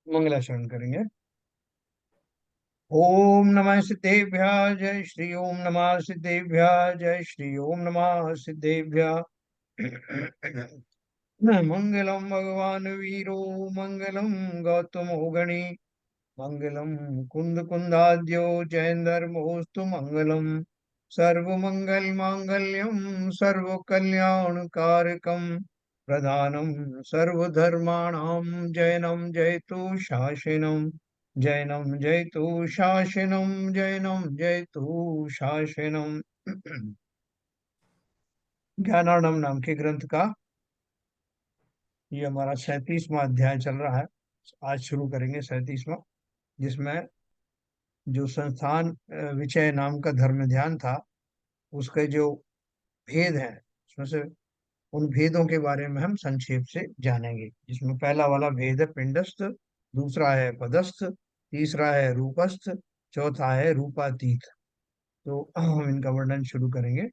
मंगलाचरण करेंगे। ओम नमः सिद्धेभ्यः जय श्री ओम नमः सिद्धेभ्यः जय श्री ओम नमः सिद्धेभ्यः। मंगलम भगवान वीरो मंगलम गौतमो गणी मंगलम कुंद कुंदाद्यो जयंदर्मोस्तु मंगलम सर्वमंगल मांगल्यम सर्व कल्याण कारकम प्रधानम सर्वधर्माणां जयनं जयतु शासनम जैनम जयतु शासनम जैनम जयतु शासनम। ज्ञानार्णव नाम के ग्रंथ का ये हमारा 37वां अध्याय चल रहा है। आज शुरू करेंगे 37वां, जिसमें जो संस्थान विचय नाम का धर्म ध्यान था, उसके जो भेद हैं उसमें से उन भेदों के बारे में हम संक्षेप से जानेंगे। जिसमें पहला वाला भेद है पिंडस्थ, दूसरा है पदस्थ, तीसरा है रूपस्थ, चौथा है रूपातीत। तो हम इनका वर्णन शुरू करेंगे।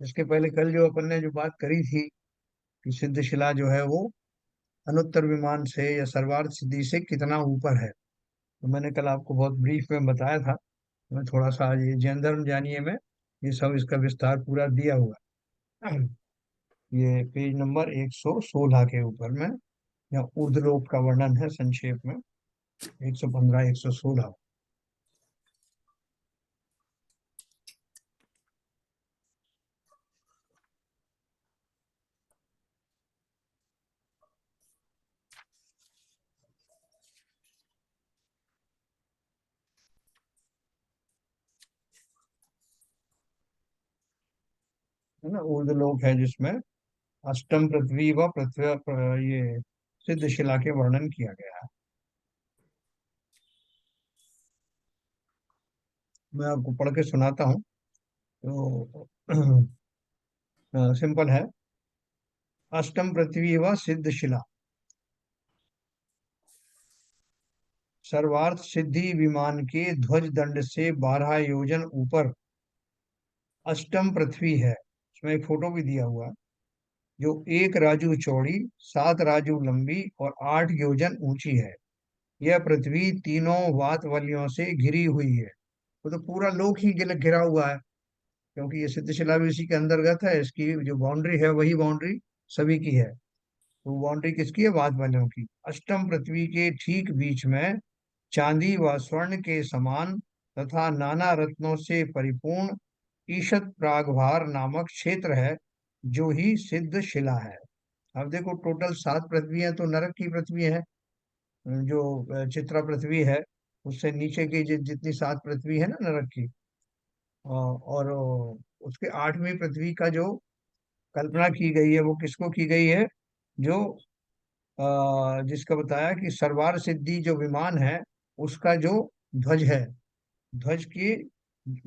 इसके पहले कल जो अपन ने जो बात करी थी कि सिद्ध शिला जो है वो अनुत्तर विमान से या सर्वार्थ सिद्धि से कितना ऊपर है, तो मैंने कल आपको बहुत ब्रीफ में बताया था। मैं थोड़ा सा आज ये जैन धर्म जानिए में ये सब इसका विस्तार पूरा दिया हुआ है। ये पेज नंबर 116 के ऊपर में या ऊर्ध्वलोक का वर्णन है संक्षेप में, 115 116। है ना, ऊर्ध्वलोक है जिसमें अष्टम पृथ्वी व पृथ्वी ये सिद्ध शिला के वर्णन किया गया है। मैं आपको पढ़ के सुनाता हूँ। तो सिंपल है। अष्टम पृथ्वी व सिद्ध शिला सर्वार्थ सिद्धि विमान के ध्वज दंड से 12 योजन ऊपर अष्टम पृथ्वी है। इसमें एक फोटो भी दिया हुआ है, जो 1 राजू चौड़ी, 7 राजू लंबी और 8 योजन ऊंची है। यह पृथ्वी तीनों वातवलियों से घिरी हुई है। वो तो पूरा लोक ही घिरा हुआ है, क्योंकि ये सिद्धशिला भी इसी के अंतर्गत है। इसकी जो बाउंड्री है वही बाउंड्री सभी की है। तो बाउंड्री किसकी है? वातवालियों की। अष्टम पृथ्वी के ठीक बीच में चांदी व स्वर्ण के समान तथा नाना रत्नों से परिपूर्ण ईशत प्रागभार नामक क्षेत्र है, जो ही सिद्ध शिला है। अब देखो, टोटल 7 पृथ्वी है, तो नरक की पृथ्वी है जो चित्रा पृथ्वी है, उससे नीचे की जितनी 7 पृथ्वी है ना नरक की, और उसके 8वीं पृथ्वी का जो कल्पना की गई है वो किसको की गई है? जो जिसका बताया कि सर्वार सिद्धि जो विमान है उसका जो ध्वज है, ध्वज के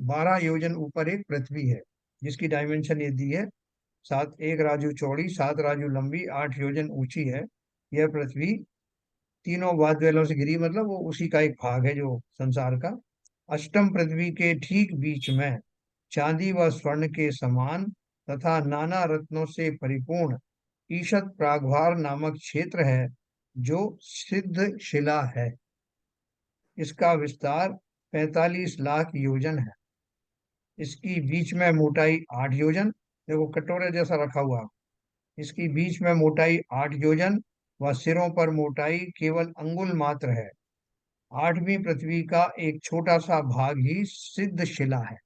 12 योजन ऊपर एक पृथ्वी है, जिसकी डायमेंशन ये दी है। 1 राजू चौड़ी, 7 राजू लंबी, 8 योजन ऊंची है। यह पृथ्वी तीनों वाद्यलों से घिरी, मतलब वो उसी का एक भाग है जो संसार का। अष्टम पृथ्वी के ठीक बीच में चांदी व स्वर्ण के समान तथा नाना रत्नों से परिपूर्ण ईशत प्रागभार नामक क्षेत्र है, जो सिद्ध शिला है। इसका विस्तार 45 लाख योजन है। इसकी बीच में मोटाई 8 योजन, देखो कटोरे जैसा रखा हुआ है। इसकी बीच में मोटाई 8 योजन व सिरों पर मोटाई केवल अंगुल मात्र है। 8वीं पृथ्वी का एक छोटा सा भाग ही सिद्ध शिला है।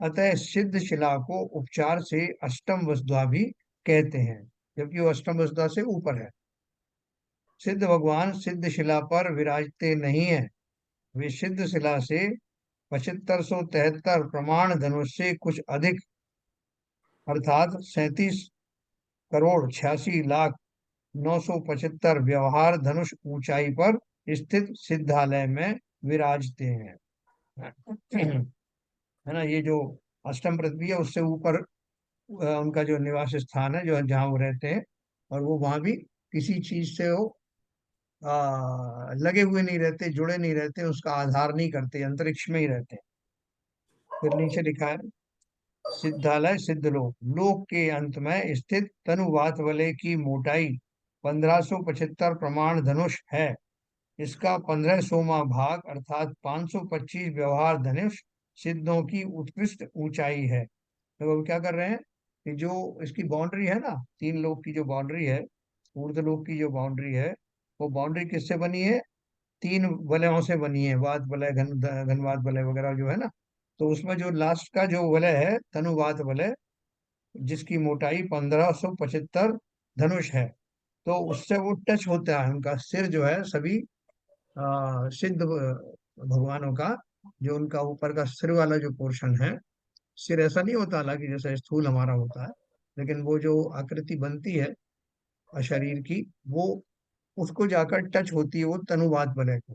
अतः सिद्ध शिला को उपचार से अष्टम वसुधा भी कहते हैं, जबकि वो अष्टम वसुधा से ऊपर है। सिद्ध भगवान सिद्ध शिला पर विराजते नहीं है। वे सिद्ध शिला से 7573 प्रमाण धनुष से कुछ अधिक, अर्थात 37 करोड़ 86 लाख 975 व्यवहार धनुष ऊंचाई पर स्थित सिद्धालय में विराजते हैं। है ना, ये जो अष्टम पृथ्वी है उससे ऊपर उनका जो निवास स्थान है, जो जहाँ वो रहते हैं, और वो वहां भी किसी चीज से वो लगे हुए नहीं रहते, जुड़े नहीं रहते, उसका आधार नहीं करते, अंतरिक्ष में ही रहते हैं। फिर नीचे लिखा है सिद्धालय सिद्ध लोक, लोक के अंत में स्थित तनुवात वलय की मोटाई 1575 प्रमाण धनुष है। इसका 1500वां भाग अर्थात 525 व्यवहार धनुष सिद्धों की उत्कृष्ट ऊंचाई है। तो अब क्या कर रहे हैं कि जो इसकी बाउंड्री है ना, तीन लोक की जो बाउंड्री है, ऊर्ध्वलोक की जो बाउंड्री है, वो बाउंड्री किससे बनी है? तीन वलयों से बनी है, वात वलय, घनवात वलय वगैरह जो है ना। तो उसमें जो लास्ट का जो वलय है तनुवात वलय, जिसकी मोटाई 1575 धनुष है, तो उससे वो टच होता है, उनका सिर जो है सभी सिद्ध भगवानों का, जो उनका ऊपर का सिर वाला जो पोर्शन है, सिर ऐसा नहीं होता हालांकि जैसा स्थूल हमारा होता है, लेकिन वो जो आकृति बनती है शरीर की, वो उसको जाकर टच होती है वो तनुवात वलय को।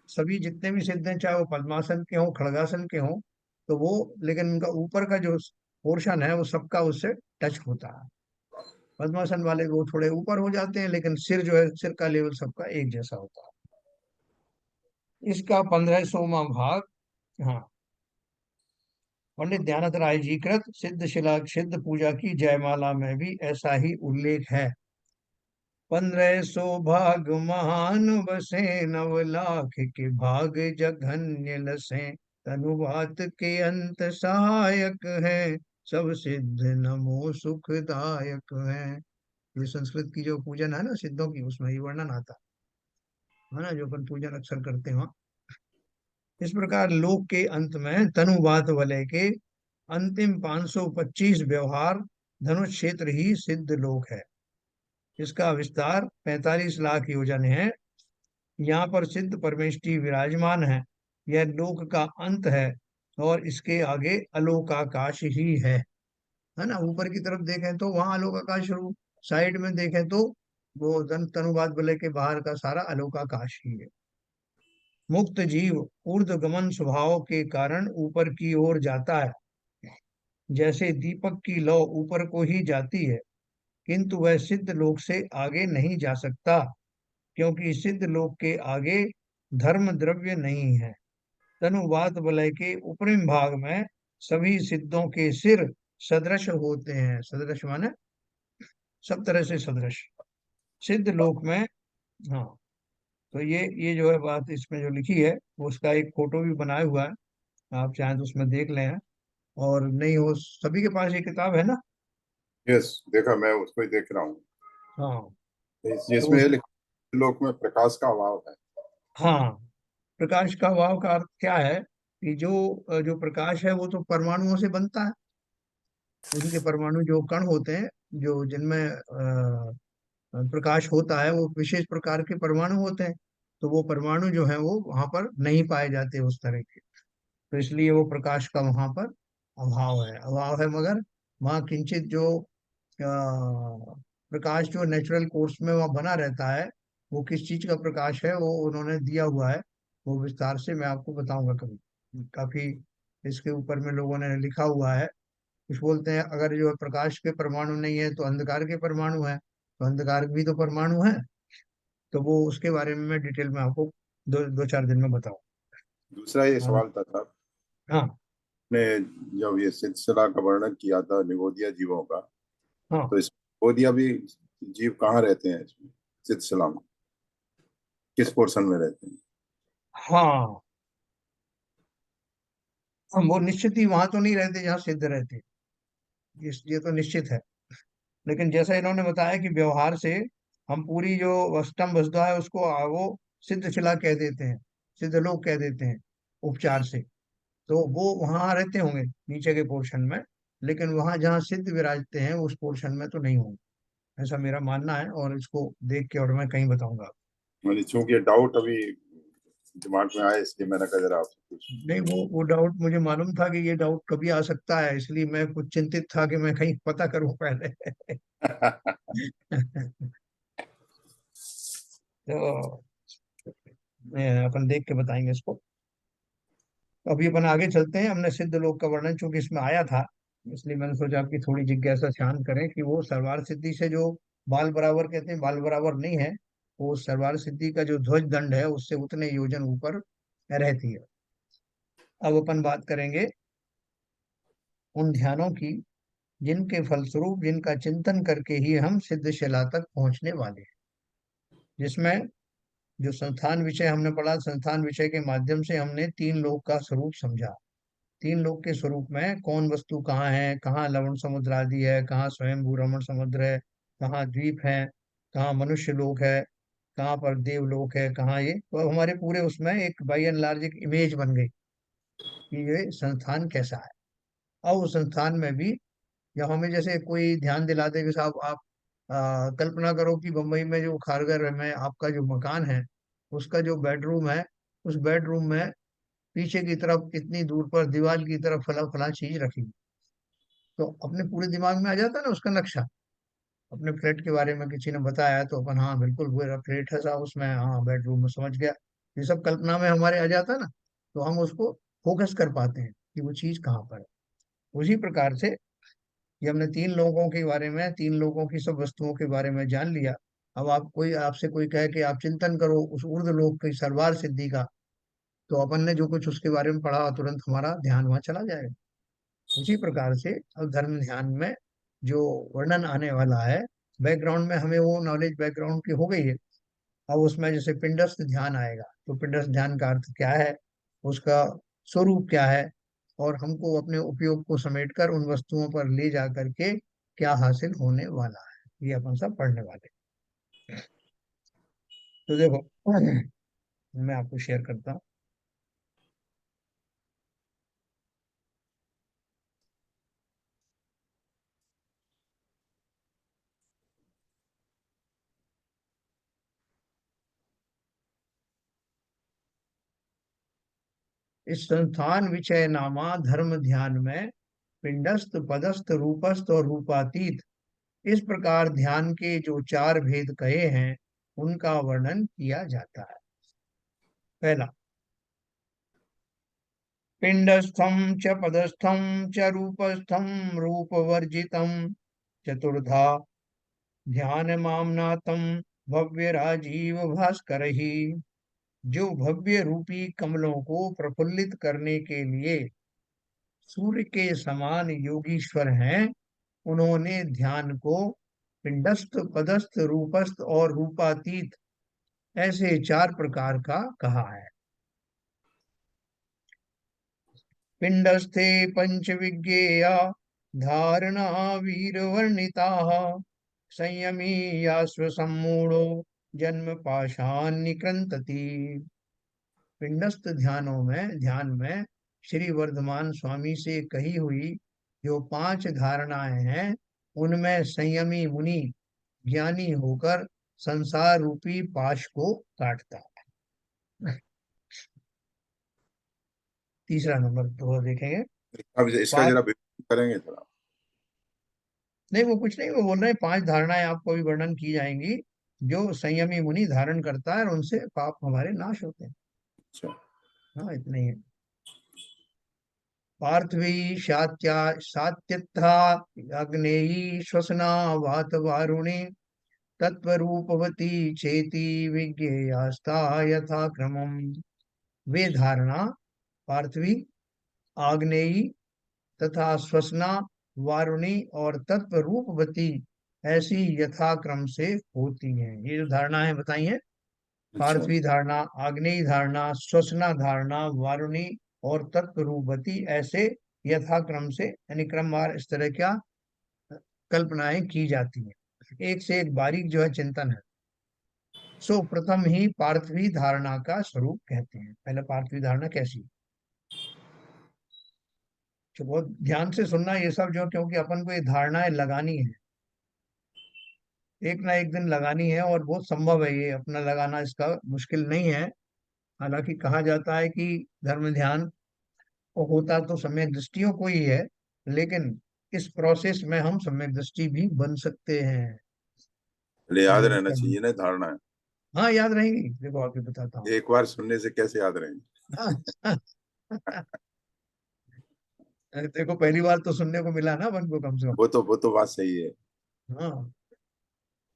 सभी जितने भी सिद्ध हैं, चाहे वो पद्मासन के हों, खड़गासन के हों, तो वो, लेकिन उनका ऊपर का जो पोर्शन है वो सबका उससे टच होता है। पद्मासन वाले वो थोड़े ऊपर हो जाते हैं, लेकिन सिर जो है, सिर का लेवल सबका एक जैसा होता है। इसका 1500वां भाग, हाँ, पंडित ध्यानथ राय जी कृत सिद्ध शिला सिद्ध पूजा की जयमाला में भी ऐसा ही उल्लेख है। 1500 भाग महान बसे, 9 लाख के भाग जघन्य लसे, तनुवात के अंत सहायक है, सब सिद्ध नमो सुखदायक है। ये संस्कृत की जो पूजन है ना सिद्धों की, उसमें ये वर्णन आता है ना, जो अपन पूजन अक्सर करते हैं। इस प्रकार लोक के अंत में तनुवात वलय के अंतिम 525 व्यवहार धनुष क्षेत्र ही सिद्ध लोक है। इसका विस्तार 45 लाख योजन है। यहाँ पर सिद्ध परमेष्टि विराजमान है। यह लोक का अंत है और इसके आगे अलोकाकाश ही है ना। ऊपर की तरफ देखें तो वहां अलोकाकाश रूप, साइड में देखें तो वो तनुवाद वलय के बाहर का सारा अलोकाकाश ही है। मुक्त जीव ऊर्ध्वगमन स्वभाव के कारण ऊपर की ओर जाता है, जैसे दीपक की लौ ऊपर को ही जाती है, किंतु वह सिद्ध लोक से आगे नहीं जा सकता, क्योंकि सिद्ध लोक के आगे धर्म द्रव्य नहीं है। तनुवात वलय के उपरिम भाग में सभी सिद्धों के सिर सदृश होते हैं। सदृश माने सब तरह से सदृश। सिद्ध लोक में, हाँ, तो ये जो है बात इसमें जो लिखी है, वो उसका एक फोटो भी बनाया हुआ है, आप चाहें तो उसमें देख लें। और नहीं हो सभी के पास ये किताब है ना? यस, देखा, मैं उसको ही देख रहा हूँ। हाँ, तो इसमें उस, ये लिखा, लोक में प्रकाश का अभाव है। हाँ, प्रकाश का भाव का अर्थ क्या है कि जो प्रकाश है वो तो परमाणुओं से बनता है। उनके परमाणु जो कण होते हैं, जो जिनमें प्रकाश होता है, वो विशेष प्रकार के परमाणु होते हैं। तो वो परमाणु जो है वो वहां पर नहीं पाए जाते उस तरह के। तो इसलिए वो प्रकाश का वहां पर अभाव है। मगर वहाँ किंचित जो प्रकाश जो नेचुरल कोर्स में वहाँ बना रहता है, वो किस चीज का प्रकाश है वो उन्होंने दिया हुआ है। वो विस्तार से मैं आपको बताऊंगा कभी, काफी इसके ऊपर में लोगों ने लिखा हुआ है। कुछ बोलते हैं अगर जो है प्रकाश के परमाणु नहीं है तो अंधकार के परमाणु है, तो अंधकार भी तो परमाणु है। तो वो उसके बारे में मैं डिटेल में आपको दो दो चार दिन में बताऊँ। दूसरा ये हाँ, सवाल था साहब, हाँ, ने जब ये सिलसिला का वर्णन किया था निगोदिया जीवों का, हाँ, तो इस निगोदिया भी जीव कहाँ रहते हैं इसमें, सिलसिला में किस पोर्शन में रहते हैं? हाँ। हम वो निश्चित ही वहां तो नहीं रहते जहाँ सिद्ध रहते, ये तो निश्चित है। लेकिन जैसा इन्होंने बताया कि व्यवहार से हम पूरी जो अष्टम वसुधा है उसको वो सिद्ध शिला कह देते हैं, सिद्ध लोग कह देते हैं उपचार से। तो वो वहां रहते होंगे नीचे के पोर्शन में, लेकिन वहां जहाँ सिद्ध विराजते हैं उस पोर्शन में तो नहीं होंगे, ऐसा मेरा मानना है। और इसको देख के और मैं कहीं बताऊंगा। मैंने चूंकि डाउट अभी दिमाग में आया, इसलिए मैंने कहा जरा आपसे पूछ। नहीं, वो डाउट मुझे मालूम था कि ये डाउट कभी आ सकता है, इसलिए मैं कुछ चिंतित था कि मैं कहीं पता करूं पहले। तो अपन देख के बताएंगे इसको। अभी अपन आगे चलते हैं। हमने सिद्ध लोक का वर्णन चूंकि इसमें आया था, इसलिए मैंने सोचा आपकी थोड़ी जिज्ञासा शांत करें कि वो सर्वार सिद्धि से जो बाल बराबर कहते हैं, बाल बराबर नहीं है। वो सर्वार सिद्धि का जो ध्वज दंड है उससे उतने योजन ऊपर रहती है। अब अपन बात करेंगे उन ध्यानों की जिनके फलस्वरूप, जिनका चिंतन करके ही हम सिद्धशिला तक पहुंचने वाले हैं। जिसमें जो संस्थान विषय हमने पढ़ा, संस्थान विषय के माध्यम से हमने तीन लोक का स्वरूप समझा। तीन लोक के स्वरूप में कौन वस्तु कहाँ है, कहाँ लवण समुद्र आदि है, कहाँ स्वयं रमण समुद्र है, कहाँ द्वीप है, कहाँ मनुष्य लोक है, कहाँ पर देवलोक है, कहाँ ये, तो हमारे पूरे उसमें एक बाई एंड लार्ज एक इमेज बन गई कि ये संस्थान कैसा है। और उस संस्थान में भी जब हमें जैसे कोई ध्यान दिला दे कि साहब आप कल्पना करो कि बम्बई में जो खारघर में आपका जो मकान है, उसका जो बेडरूम है, उस बेडरूम में पीछे की तरफ इतनी दूर पर दीवार की तरफ फला फला चीज रखी, तो अपने पूरे दिमाग में आ जाता है ना उसका नक्शा। अपने फ्लैट के बारे में किसी ने बताया तो अपन हाँ बिल्कुल मेरा फ्लैट है साहब, उसमें हाँ बेडरूम में समझ गया। ये सब कल्पना में हमारे आ जाता है ना, तो हम उसको फोकस कर पाते हैं कि वो चीज कहाँ पर है। उसी प्रकार से ये हमने तीन लोगों के बारे में, तीन लोगों की सब वस्तुओं के बारे में जान लिया। अब आप कोई आपसे कोई कहे कि आप चिंतन करो उस ऊर्ध्व लोक की सर्वार सिद्धि का, तो अपन ने जो कुछ उसके बारे में पढ़ा तुरंत हमारा ध्यान वहां चला जाएगा। उसी प्रकार से अब धर्म ध्यान में जो वर्णन आने वाला है, बैकग्राउंड में हमें वो नॉलेज बैकग्राउंड की हो गई है। अब उसमें जैसे पिंडस्थ ध्यान आएगा, तो पिंडस्थ ध्यान का अर्थ क्या है, उसका स्वरूप क्या है, और हमको अपने उपयोग को समेटकर उन वस्तुओं पर ले जा करके क्या हासिल होने वाला है, ये अपन सब पढ़ने वाले हैं। तो देखो मैं आपको शेयर करता हूँ। इस संस्थान विषय नामा धर्म ध्यान में पिंडस्थ पदस्थ रूपस्थ और रूपातीत, इस प्रकार ध्यान के जो चार भेद कहे हैं उनका वर्णन किया जाता है। पहला, पिंडस्थम च पदस्थम च रूपस्थम रूपवर्जितम, चतुर्धा ध्यान मामनातम भव्य राजीव भास्कर ही। जो भव्य रूपी कमलों को प्रफुल्लित करने के लिए सूर्य के समान योगीश्वर हैं, उन्होंने ध्यान को पिंडस्थ पदस्थ रूपस्थ और रूपातीत ऐसे चार प्रकार का कहा है। पिंडस्थे पंच विज्ञेया धारणा वीर वर्णिता, संयमी यास्व सम्मूढ़ो जन्म पाशान निकृंतति। पिंडस्थ ध्यान में श्री वर्धमान स्वामी से कही हुई जो पांच धारणाएं हैं, उनमें संयमी मुनि ज्ञानी होकर संसार रूपी पाश को काटता है। तीसरा नंबर तो देखेंगे। अब इसका पार जरा विवरण करेंगे थोड़ा। नहीं, वो कुछ नहीं, वो बोल रहे हैं पांच धारणाएं आपको भी वर्णन की जाएंगी जो संयमी मुनि धारण करता है और उनसे पाप हमारे नाश होते हैं। अच्छा। हाँ इतना ही है। पार्थवी शात्या सात्यथा अग्नेयी श्वसना वात वारुणी तत्वरूपवती चेती विज्ञेयास्ता यथा क्रमम। वे धारणा पार्थवी, आग्नेयी तथा श्वसना, वारुणी और तत्व रूपवती ऐसी यथाक्रम से होती हैं। ये जो धारणाएं बताई हैं, अच्छा। पार्थवी धारणा, आग्नेयी धारणा, श्वसना धारणा, वारुणी और तत्व रूपवती ऐसे यथाक्रम से यानी क्रमवार इस तरह क्या कल्पनाएं की जाती हैं। एक से एक बारीक जो है चिंतन है। सो प्रथम ही पार्थवी धारणा का स्वरूप कहते हैं। पहले पार्थवी धारणा कैसी, तो बहुत ध्यान से सुनना ये सब जो, क्योंकि अपन को ये धारणाएं लगानी है, एक ना एक दिन लगानी है, और बहुत संभव है ये अपना लगाना, इसका मुश्किल नहीं है। हालांकि कहा जाता है कि धर्म ध्यान वो होता तो सम्यक दृष्टियों को ही है, लेकिन इस प्रोसेस में हम सम्यक दृष्टि भी बन सकते हैं। पहले याद जो रहना चाहिए ना धारणा है। हाँ याद रहेंगी, देखो आपको बताता हूँ। एक बार सुनने से कैसे याद रहेंगे। हाँ, देखो पहली बार तो सुनने को मिला ना अपन को कम से कम। वो तो बात सही है। हाँ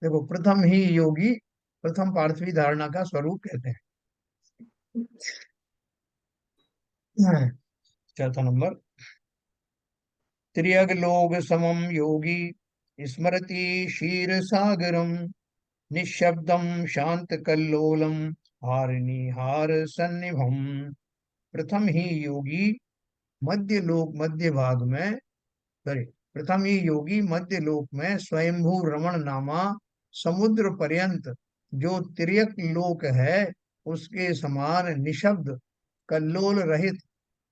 देखो, प्रथम ही योगी प्रथम पार्थवी धारणा का स्वरूप कहते हैं। हाँ, चौथा नंबर, त्रियगलोक समम योगी स्मरति क्षीर सागरम निःशब्दम शांत कल्लोलम हारिनिहार सन्निभम। प्रथम ही योगी मध्य लोक मध्य भाग में, सॉरी, प्रथम ही योगी मध्य लोक में स्वयंभू रमण नामा समुद्र पर्यंत जो तिर्यक लोक है उसके समान निशब्द कल्लोल रहित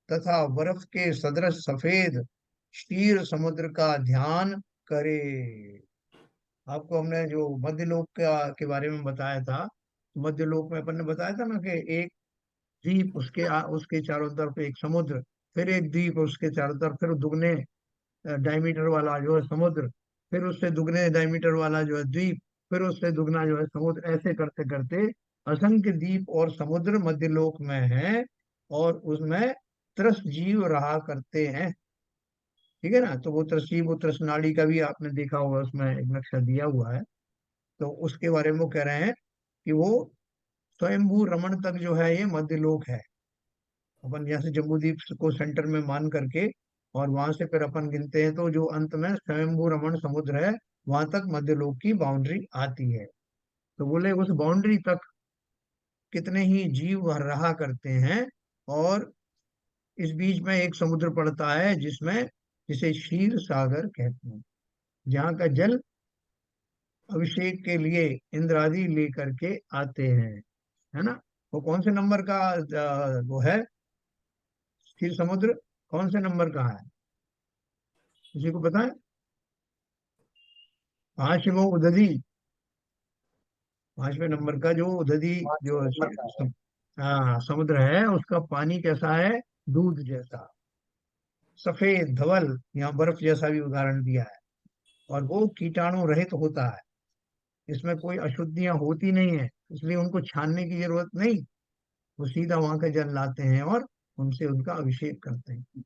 तथा बर्फ के सदृश सफेद क्षीर समुद्र का ध्यान करे। आपको हमने जो मध्यलोक के बारे में बताया था, मध्यलोक में अपन ने बताया था ना कि एक द्वीप, उसके चारों तरफ एक समुद्र, फिर एक द्वीप उसके चारों तरफ, फिर दुगने डायमीटर वाला जो है समुद्र, फिर उससे दुगने डायमीटर वाला जो है द्वीप, फिर उससे दुगना जो है समुद्र, ऐसे करते करते असंख्य द्वीप और समुद्र मध्यलोक में है और उसमें त्रस्त जीव रहा करते हैं। ठीक है ना। तो वो त्रसीब वो त्रसनाड़ी का भी आपने देखा होगा, उसमें एक नक्शा दिया हुआ है। तो उसके बारे में वो कह रहे हैं कि वो स्वयंभू रमण तक जो है ये मध्यलोक है। अपन यहाँ से जम्बूद्वीप को सेंटर में मान करके और वहां से फिर अपन गिनते हैं तो जो अंत में स्वयंभू रमण समुद्र है, वहां तक मध्यलोक की बाउंड्री आती है। तो बोले उस बाउंड्री तक कितने ही जीव रहा करते हैं। और इस बीच में एक समुद्र पड़ता है जिसमें, जिसे क्षीर सागर कहते हैं, जहाँ का जल अभिषेक के लिए इंद्र आदि लेकर के आते हैं। है ना। वो कौन से नंबर का वो है क्षीर समुद्र, कौन से नंबर का है, किसी को पता है? पांचवो उदधी, पांचवें नंबर का जो उदधी, पाँच जो नंबर का है। हाँ समुद्र है, उसका पानी कैसा है? दूध जैसा सफेद धवल, यहाँ बर्फ जैसा भी उदाहरण दिया है। और वो कीटाणु रहित होता है, इसमें कोई अशुद्धियां होती नहीं है, इसलिए उनको छानने की जरूरत नहीं। वो सीधा वहां का जल लाते हैं और उनसे उनका अभिषेक करते हैं।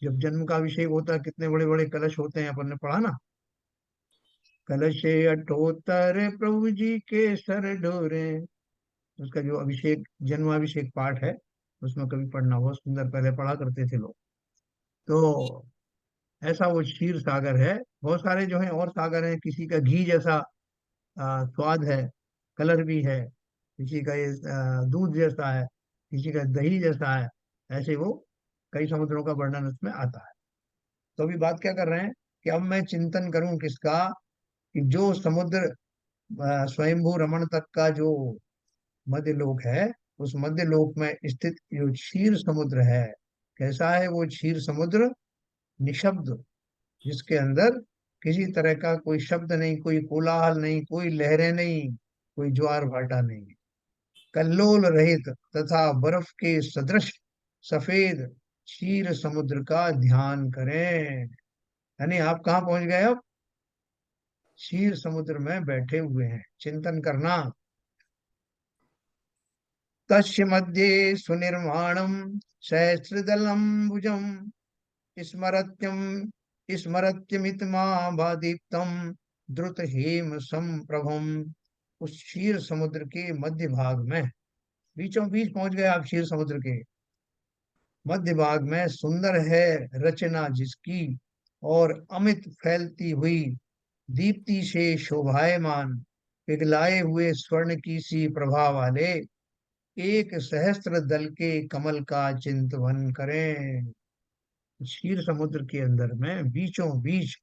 जब जन्म का अभिषेक होता है, कितने बड़े बड़े कलश होते हैं, अपन ने पढ़ा ना। कलशे अठोत्तर प्रभु जी के सर डोरे, उसका जो अभिषेक जन्माभिषेक पाठ है, उसमें कभी पढ़ना, बहुत सुंदर पहले पढ़ा करते थे लोग। तो ऐसा वो क्षीर सागर है। बहुत सारे जो है और सागर हैं, किसी का घी जैसा स्वाद है, कलर भी है, किसी का ये दूध जैसा है, किसी का दही जैसा है। ऐसे वो कई समुद्रों का वर्णन उसमें आता है। तो अभी बात क्या कर रहे हैं कि अब मैं चिंतन करूं किसका, कि जो समुद्र स्वयंभू रमण तक का जो मध्यलोक है, उस मध्यलोक में स्थित जो क्षीर समुद्र है, कैसा है वो क्षीर समुद्र? निशब्द, जिसके अंदर किसी तरह का कोई शब्द नहीं, कोई कोलाहल नहीं, कोई लहरें नहीं, कोई ज्वार भाटा नहीं, कल्लोल रहित तथा बर्फ के सदृश सफेद क्षीर समुद्र का ध्यान करें। यानी आप कहाँ पहुंच गए अब? क्षीर समुद्र में बैठे हुए हैं, चिंतन करना। तस्य मध्ये सुनिर्माणम सहस्रदलम्बुजम स्मरत्यम स्मरत्यमितमाभादीप्तम द्रुत हेम संप्रभम। उस क्षीर समुद्र के मध्य भाग में, बीचों बीच पहुंच गए आप क्षीर समुद्र के मध्य भाग में, सुंदर है रचना जिसकी, और अमित फैलती हुई दीप्ति से शोभायमान, पिघलाए हुए स्वर्ण की सी प्रभा वाले एक सहस्त्र दल के कमल का चिंतवन करें। क्षीर समुद्र के अंदर में बीचों बीच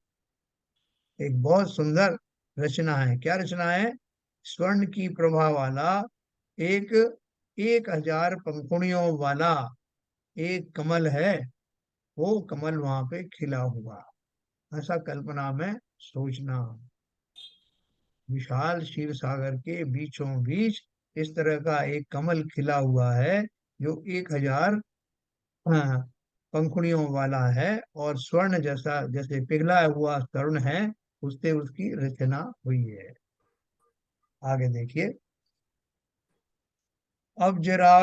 एक बहुत सुंदर रचना है। क्या रचना है? स्वर्ण की प्रभा वाला एक 1000 पंखुड़ियों वाला एक कमल है। वो कमल वहां पे खिला हुआ, ऐसा कल्पना में सोचना। विशाल क्षीर सागर के बीचों बीच इस तरह का एक कमल खिला हुआ है, जो 1000 हाँ, पंखुड़ियों वाला है और स्वर्ण जैसा, जैसे पिघला हुआ स्वर्ण है, उससे उसकी रचना हुई है। आगे देखिए। अब जरा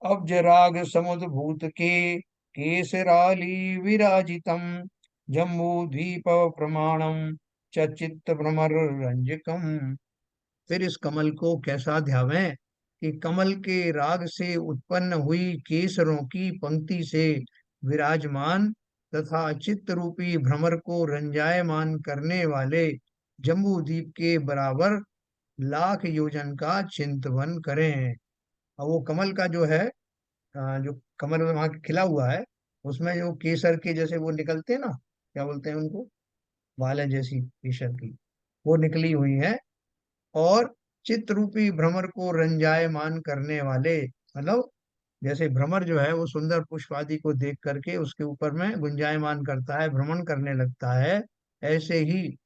अब जराग समुद्र भूत के केसराली विराजितम जम्बू द्वीप प्रमाणम चचित्त भ्रमर रंजकम। फिर इस कमल को कैसा ध्यावें कि कमल के राग से उत्पन्न हुई केसरों की पंक्ति से विराजमान तथा चित्त रूपी भ्रमर को रंजायमान करने वाले जम्बू द्वीप के बराबर लाख योजन का चिंतवन करें। और वो कमल का जो है, जो कमल वहां खिला हुआ है, उसमें जो केसर के जैसे वो निकलते हैं ना, क्या बोलते हैं उनको, बालें जैसी केसर की, वो निकली हुई है। और चित्त रूपी भ्रमर को रंजायमान करने वाले, मतलब जैसे भ्रमर जो है वो सुंदर पुष्प आदि को देख करके उसके ऊपर में गुंजायमान करता है, भ्रमण करने लगता है, ऐसे ही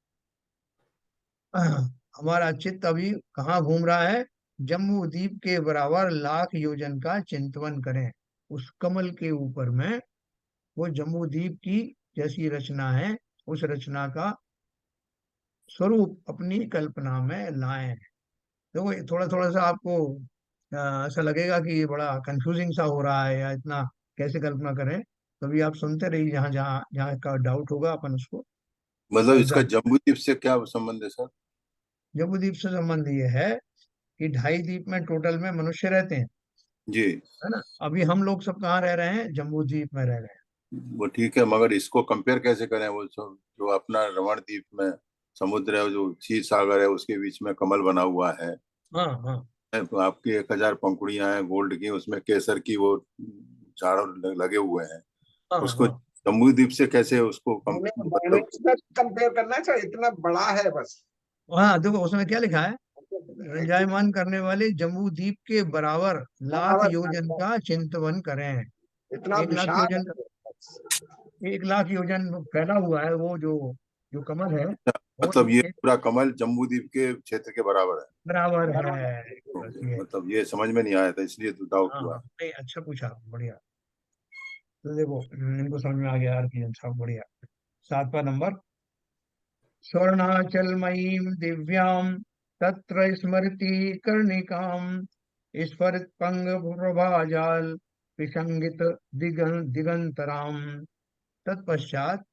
हमारा चित्त अभी कहाँ घूम रहा है, जम्बू द्वीप के बराबर लाख योजन का चिंतवन करें। उस कमल के ऊपर में वो जम्बू द्वीप की जैसी रचना है, उस रचना का स्वरूप अपनी कल्पना में लाएं। देखो ये थोड़ा थोड़ा सा आपको ऐसा लगेगा कि ये बड़ा कंफ्यूजिंग सा हो रहा है, या इतना कैसे कल्पना करें। कभी आप सुनते रहिए, जहाँ जहाँ जहाँ का डाउट होगा अपन उसको मतलब इसका एग्जाम। जम्बूद्वीप से क्या संबंध है सर? जम्बू द्वीप से संबंध ये है कि 2.5 द्वीप में टोटल में मनुष्य रहते हैं, जी। है ना। अभी हम लोग सब कहाँ रह रहे हैं, जम्बू द्वीप में रह रहे हैं। वो ठीक है, मगर इसको कंपेयर कैसे करें? वो जो अपना रमण द्वीप में समुद्र है, जो क्षीर सागर है, उसके बीच में कमल बना हुआ है। हाँ हाँ तो आपकी 1,000 पंखुड़ियां हैं गोल्ड की, उसमें केसर की वो झाड़ लगे हुए हैं। हाँ उसको हाँ। जम्बूद्वीप से कैसे उसको मतलब? कंपेयर करना चाहिए, इतना बड़ा है बस। हाँ देखो उसमें क्या लिखा है, रंजायमान करने वाले जम्बू द्वीप के बराबर लाख बराबर योजन का चिंतवन करें। इतना 1 लाख विशाल योजन, है। 1 लाख योजन फैला हुआ है वो जो जो कमल है, वो मतलब ये एक पूरा कमल जम्बूद्वीप के क्षेत्र के बराबर है? बराबर है। बस ओके, ये। मतलब ये समझ में नहीं आया था, इसलिए तो डाउट हाँ हाँ, हुआ। नहीं अच्छा पूछा, बढ़िया। तो देखो इनको समझ में आ गया, यार की साहब बढ़िया। 7वां नंबर, स्वर्णाचलमयीं दिव्यां तत्र स्मरति कर्णिकां स्फुरत्पङ्गप्रभाजाल विसंगित दिगंतराम। तत्पश्चात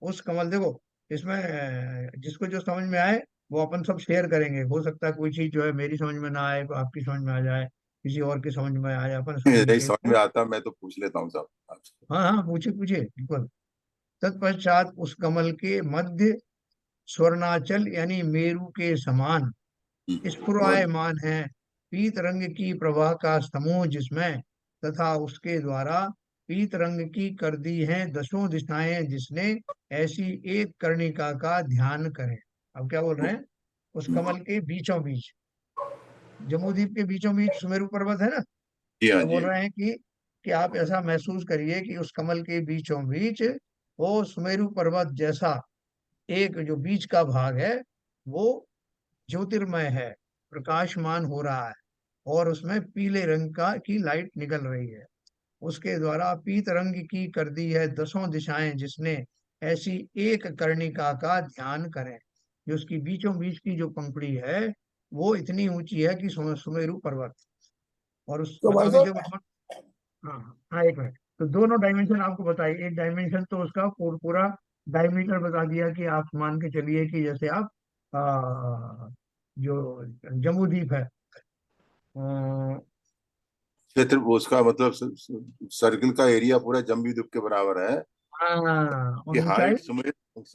उस कमल, देखो इसमें जिसको जो समझ में आए वो अपन सब शेयर करेंगे। हो सकता है कोई चीज जो है मेरी समझ में ना आए तो आपकी समझ में आ जाए, किसी और की समझ में आ जाए, अपन इसको नहीं डिटेल समझ में। में आता, मैं तो पूछ लेता हूँ साहब आपसे। हाँ हाँ, पूछिए पूछिए बिल्कुल। तत्पश्चात उस कमल के मध्य स्वर्णाचल यानी मेरु के समान और स्फुरायमान है पीत रंग की प्रभा का समूह, जिसमें तथा उसके द्वारा पीत रंग की कर दी है दसों दिशाएं, जिसने ऐसी एक कर्णिका का ध्यान करें। अब क्या बोल रहे हैं, उस कमल के बीचों बीच, जम्बूद्वीप के बीचों बीच सुमेरु पर्वत है ना। जी हाँ तो जी। बोल रहे हैं कि आप ऐसा महसूस करिए कि उस कमल के बीचों बीच वो सुमेरु पर्वत जैसा एक जो बीच का भाग है, वो ज्योतिर्मय है, प्रकाशमान हो रहा है, और उसमें पीले रंग का की लाइट निकल रही है। उसके द्वारा पीत रंग की कर दी है दसों दिशाएं, जिसने ऐसी एक कर्णिका का ध्यान करें। जो उसकी बीचों बीच की जो पंखुड़ी है, वो इतनी ऊंची है कि सुमेरु पर्वत। और उस तो मतलब भाई अभी देखो साहब, हाँ हाँ, एक मिनट। तो दोनों डायमेंशन आपको बताइए, एक डायमेंशन तो उसका पूरा डायमीटर बता दिया कि आप मान के चलिए कि जैसे आप जो जम्बू द्वीप है, क्षेत्र उसका मतलब सर्किल का एरिया पूरा जम्बूद्वीप के बराबर है। हाँ, और की ऊंचाई हाइट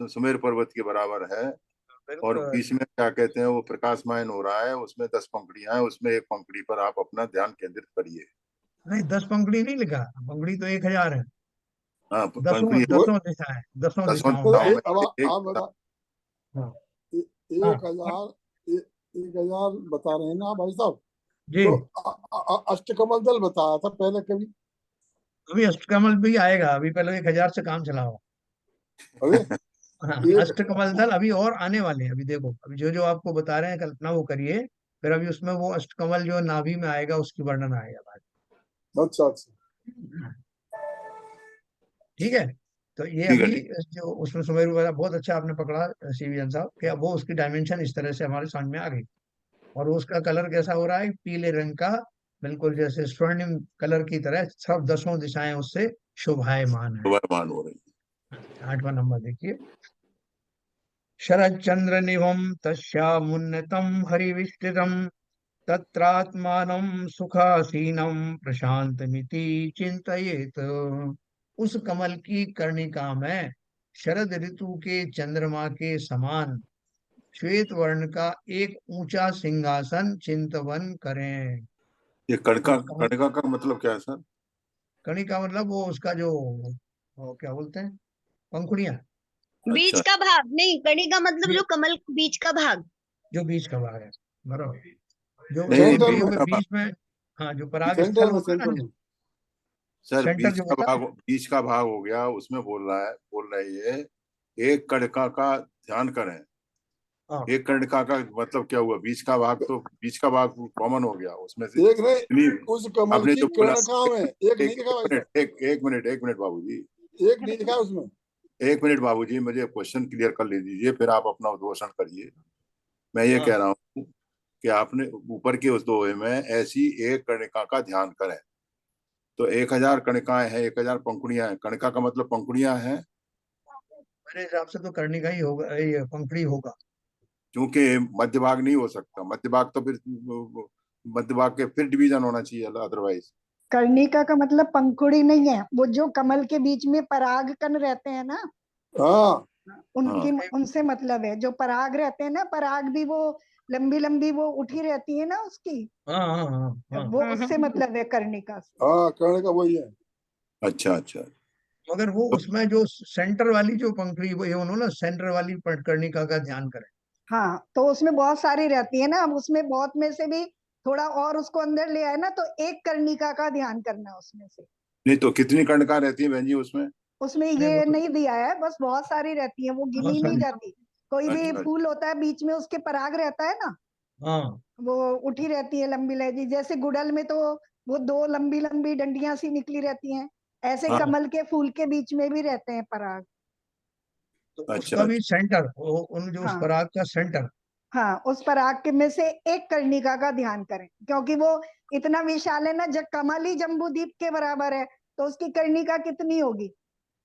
सुमेर पर्वत के बराबर है। और बिल्कुल। बीच में क्या कहते हैं, वो प्रकाशमान हो रहा है, उसमें 10 पंखुड़ियां हैं, उसमें एक पंखुड़ी पर आप अपना ध्यान केंद्रित करिए। नहीं, 10 पंखुड़ी नहीं लिखा, पंखुड़ी तो 1,000 है। हाँ, दसों पंखुड़ी वो दसों दिशाएं, दसों दसवां दिशाओं में। दिशाओं में अब एक आप बता, हाँ ए- हाँ। एक हजार ए- 1,000 बता रहे हैं ना भाई साहब? जी, तो अष्टकमल दल बताया था पहले कभी? अभी अष्टकमल भी आएगा, अभी पहले 1,000 से काम चलाओ। अबे हाँ, एक अष्टकमल दल अभी और आने वाले हैं। अभी देखो, अभी जो जो आपको बता रहे हैं कल्पना वो करिए, फिर अभी उसमें वो अष्टकमल जो नाभि में आएगा उसकी वर्णन आएगा बाद अच्छा अच्छा। में। ठीक है। तो ये ठीक है अभी ठीक। जो उसमें सुमेरु वाला बहुत अच्छा आपने पकड़ा सीवीएन साहब, कि अब वो उसकी डायमेंशन इस तरह से हमारे समझ में आ गई। और वो उसका कलर कैसा हो रहा है, पीले रंग का, बिल्कुल जैसे स्वर्णिम कलर की तरह, सब दसों दिशाएं उससे शोभायमान है। वर्तमान हो रही 8वां नंबर देखिए, शरद चंद्र निभम तस्यामुन्नतम हरिविष्टितम तत्रात्मानं सुखासीनं प्रशांतमिति चिंतयेत। उस कमल की कर्णिका में शरद ऋतु के चंद्रमा के समान श्वेत वर्ण का एक ऊंचा सिंहासन चिंतवन करें। ये कणका, उस कमल, कणका का मतलब क्या है सर? कर्णिका मतलब वो उसका जो, वो क्या बोलते हैं, पंखुड़ियां, बीच अच्छा का भाग नहीं, कणी का मतलब जो कमल बीच का भाग। जो बीच का भाग है, बराबर, जो नहीं नहीं, सेंटर बीच में, में, बीच में, हाँ, जो पराग स्थल सेंटर में, होता है सेंटर ना, में। सर सेंटर जो होता है। बीच का भाग हो गया, उसमें बोल रही है एक कणका का ध्यान करें। हाँ एक कणका का मतलब क्या हुआ? बीच का भाग, तो बीच का भाग कॉमन हो गया उसमें से। एक नहीं, नहीं, उस कमल आपने की जो बोला, कर्णिका में एक नहीं लिखा भाई साहब, एक मिनट बाबूजी, एक नहीं लिखा उसमें। एक मिनट बाबूजी, मुझे क्वेश्चन क्लियर कर ले दीजिए, फिर आप अपना उद्घोषण करिए। मैं ये हाँ कह रहा हूँ कि आपने ऊपर के उस दोहे में ऐसी एक कणिका का ध्यान करें, तो 1000 कणिकाएं हैं, 1000 पंखुड़ियां हैं। कणिका का मतलब पंखुड़ियां हैं, मेरे हिसाब से तो कर्णिका ही होगा, ये पंखुड़ी होगा। क्योंकि मध्य भाग नहीं हो सकता। मध्य भाग तो फिर मध्य भाग के फिर डिवीजन होना चाहिए, अदरवाइज। कर्णिका का मतलब पंखुड़ी नहीं है, वो जो कमल के बीच में पराग कण रहते हैं ना, हाँ, उनकी, हाँ उनसे मतलब है। जो पराग रहते हैं ना, पराग भी वो लंबी लंबी वो उठी रहती है ना उसकी, हाँ हाँ हाँ हाँ। वो उससे मतलब है कर्णिका से। हाँ, कर्णिका वही है। अच्छा अच्छा। मगर वो तो उसमें जो सेंटर वाली जो पंखुड़ी, वो ये उन्होंने सेंटर वाली कर्णिका का ध्यान करें। हाँ, तो उसमें बहुत सारी रहती है ना, अब उसमें बहुत में से भी थोड़ा और उसको अंदर ले आए ना, तो एक कर्णिका का ध्यान करना है उसमें से। नहीं, तो कितनी कणिका रहती है बहन जी उसमें? उसमें नहीं वो ये तो नहीं दिया है, बस बहुत सारी रहती है, वो बहुत गिनी नहीं सारी। जाती। कोई भी अच्छा फूल होता है बीच में उसके पराग रहता है ना, हाँ वो उठी रहती है लंबी लहजी। जैसे गुड़हल में तो वो दो लंबी लंबी डंडियां सी निकली रहती हैं, ऐसे हाँ। कमल के फूल के बीच में भी रहते हैं पराग। तो अच्छा उसका भी अच्छा। सेंटर, वो उन जो उस हाँ पराग का सेंटर। हाँ, उस पराग के में से एक कर्णिका का ध्यान करें, क्योंकि वो इतना विशाल है ना, जब कमल ही जम्बूद्वीप के बराबर है, तो उसकी कर्णिका कितनी होगी?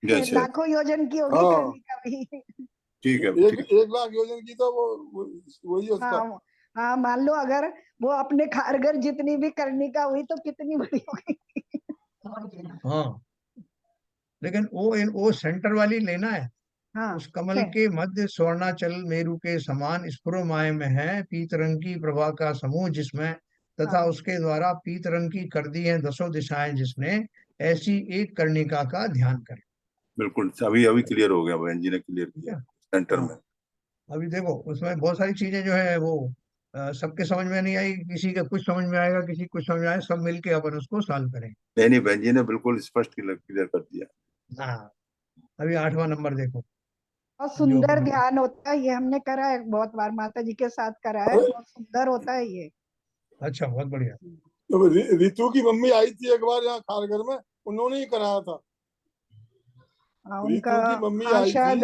अच्छा लाखों योजन की होगी हाँ, कर्णिका भी। ठीक है एक ठीक। 1 लाख योजन की तो वही है उसका। हाँ हाँ, मान लो अगर वो अपने खारगर जितनी भी कर्णिका हुई तो कितनी बड़ी होगी। हाँ, लेकिन वो सेंटर वाली लेना है। हाँ उस कमल से, के मध्य स्वर्णाचल मेरु के समान स्फुरमाय में है पीत रंग की प्रभा का समूह जिसमें, तथा हाँ उसके द्वारा पीत रंग की कर दी है दसों दिशाएं जिसने, ऐसी एक कर्णिका का ध्यान करें। बिल्कुल, अभी अभी क्लियर हो गया, बहन जी ने क्लियर ठीक किया है। सेंटर हाँ, में। अभी देखो उसमें बहुत सारी चीजें जो है वो सबके समझ में नहीं आई, किसी का कुछ समझ में आएगा, किसी कुछ समझ में आएगा, सब मिलके अपन उसको सॉल्व करें। नहीं नहीं, बहन जी ने बिल्कुल स्पष्ट क्लियर क्लियर कर दिया। हाँ, अभी 8वां नंबर देखो, बहुत जो सुंदर अपन, ध्यान होता है ये, हमने करा है बहुत बार, माता जी के साथ करा है, अरे, बहुत सुंदर होता है ये। अच्छा बहुत बढ़िया। तो रितु की मम्मी आई थी एक बार यहाँ खारघर में, उन्होंने ही कराया था। हाँ उनका, रितु की मम्मी हाँ आई थी। शायद,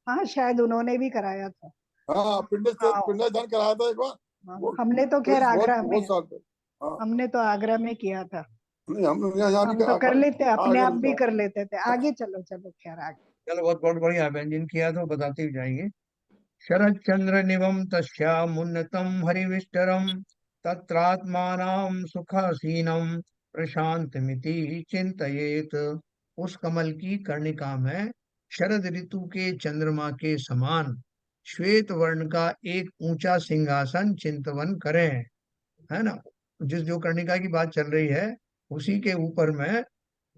हाँ शायद उन्होंने भी कराया था। हाँ, हाँ पिंडदान कराया था एक बार। हाँ, वो हमने तो कई खैर बहुत आगरा में, बहुत साल पहले। हाँ, हमने तो आगरा में किया था। नहीं, हम यहाँ भी हम तो कर लेते, अपने खारघर आप में भी करा। कर लेते थे। आगे चलो, चलो खैर आगे। चलो बहुत बहुत बढ़िया, व्यंजन किया तो बताते ही जाएंगे। शरद चंद्र निवम तस्यामुन्नतम हरिविष्टरम तत्रात्मानां सुखासीनम प्रशांतमिति चिंतयेत। उस कमल की कर्णिका में शरद ऋतु के चंद्रमा के समान श्वेत वर्ण का एक ऊंचा सिंहासन चिंतवन करें। है ना, जिस जो कर्णिका की बात चल रही है, उसी के ऊपर में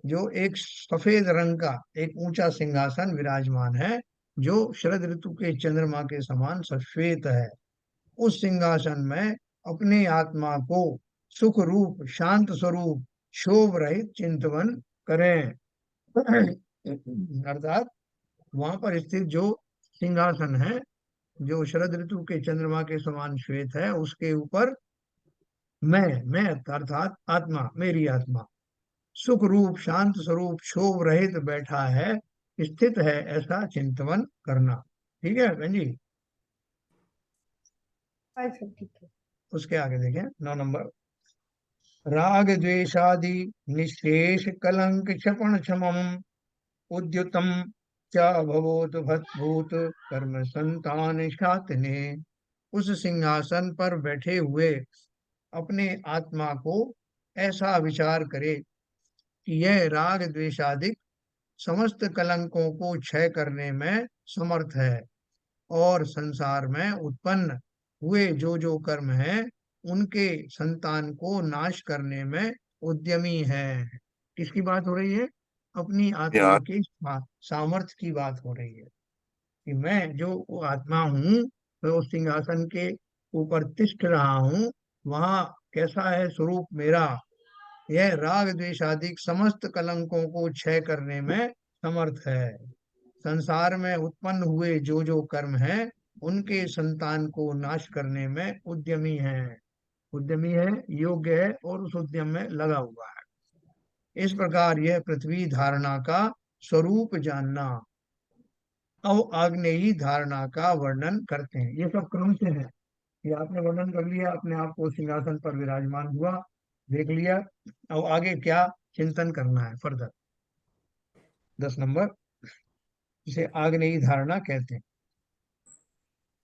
जो एक सफेद रंग का एक ऊंचा सिंहासन विराजमान है, जो शरद ऋतु के चंद्रमा के समान सफेद है। उस सिंहासन में अपनी आत्मा को सुख रूप शांत स्वरूप शोभ रहित चिंतवन करें। अर्थात वहां पर स्थित जो सिंहासन है, जो शरद ऋतु के चंद्रमा के समान श्वेत है, उसके ऊपर मैं अर्थात आत्मा, मेरी आत्मा सुख रूप शांत स्वरूप शोभ रहित बैठा है, स्थित है, ऐसा चिंतवन करना। ठीक है बहन जी। अच्छा ठीक है। उसके आगे देखें 9 नंबर। राग द्वेषादि निशेष कलंक क्षपण क्षमम उद्युतम च भवोत भूत कर्म संतान शातने। उस सिंहासन पर बैठे हुए अपने आत्मा को ऐसा विचार करे कि यह राग द्वेषादिक समस्त कलंकों को क्षय करने में समर्थ है और संसार में उत्पन्न हुए जो कर्म हैं उनके संतान को नाश करने में उद्यमी है। किसकी बात हो रही है? अपनी आत्मा यार के सामर्थ्य की बात हो रही है कि मैं जो आत्मा हूँ, मैं उस सिंहासन के ऊपर तिष्ठ रहा हूँ, वहां कैसा है स्वरूप मेरा? यह राग द्वेषादिक समस्त कलंकों को क्षय करने में समर्थ है। संसार में उत्पन्न हुए जो कर्म हैं उनके संतान को नाश करने में उद्यमी है। उद्यमी है, योग्य है और उस उद्यम में लगा हुआ है। इस प्रकार यह पृथ्वी धारणा का स्वरूप जानना। अब आग्नेयी धारणा का वर्णन करते हैं। ये सब क्रम से है। ये आपने वर्णन कर लिया, अपने आप को सिंहासन पर विराजमान हुआ, देख लिया। अब आगे क्या चिंतन करना है फर्दर? 10 नंबर, इसे आग्नेयी धारणा कहते हैं।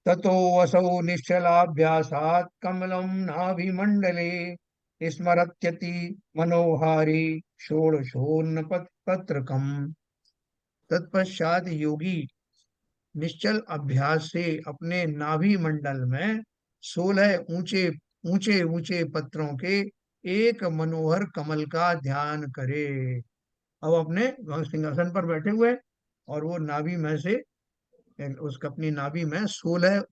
ततो वसौ निश्चलाभ्यासात् कमलं नाभिमण्डले स्मरत्यति मनोहारी षोडशोन्न पत्रकम्। तत्पश्चात योगी निश्चल अभ्यास से अपने नाभि मंडल में 16 ऊंचे ऊंचे ऊंचे पत्रों के एक मनोहर कमल का ध्यान करे। अब अपने सिंहासन पर बैठे हुए और वो नाभि में से उसका अपनी नाभि में 16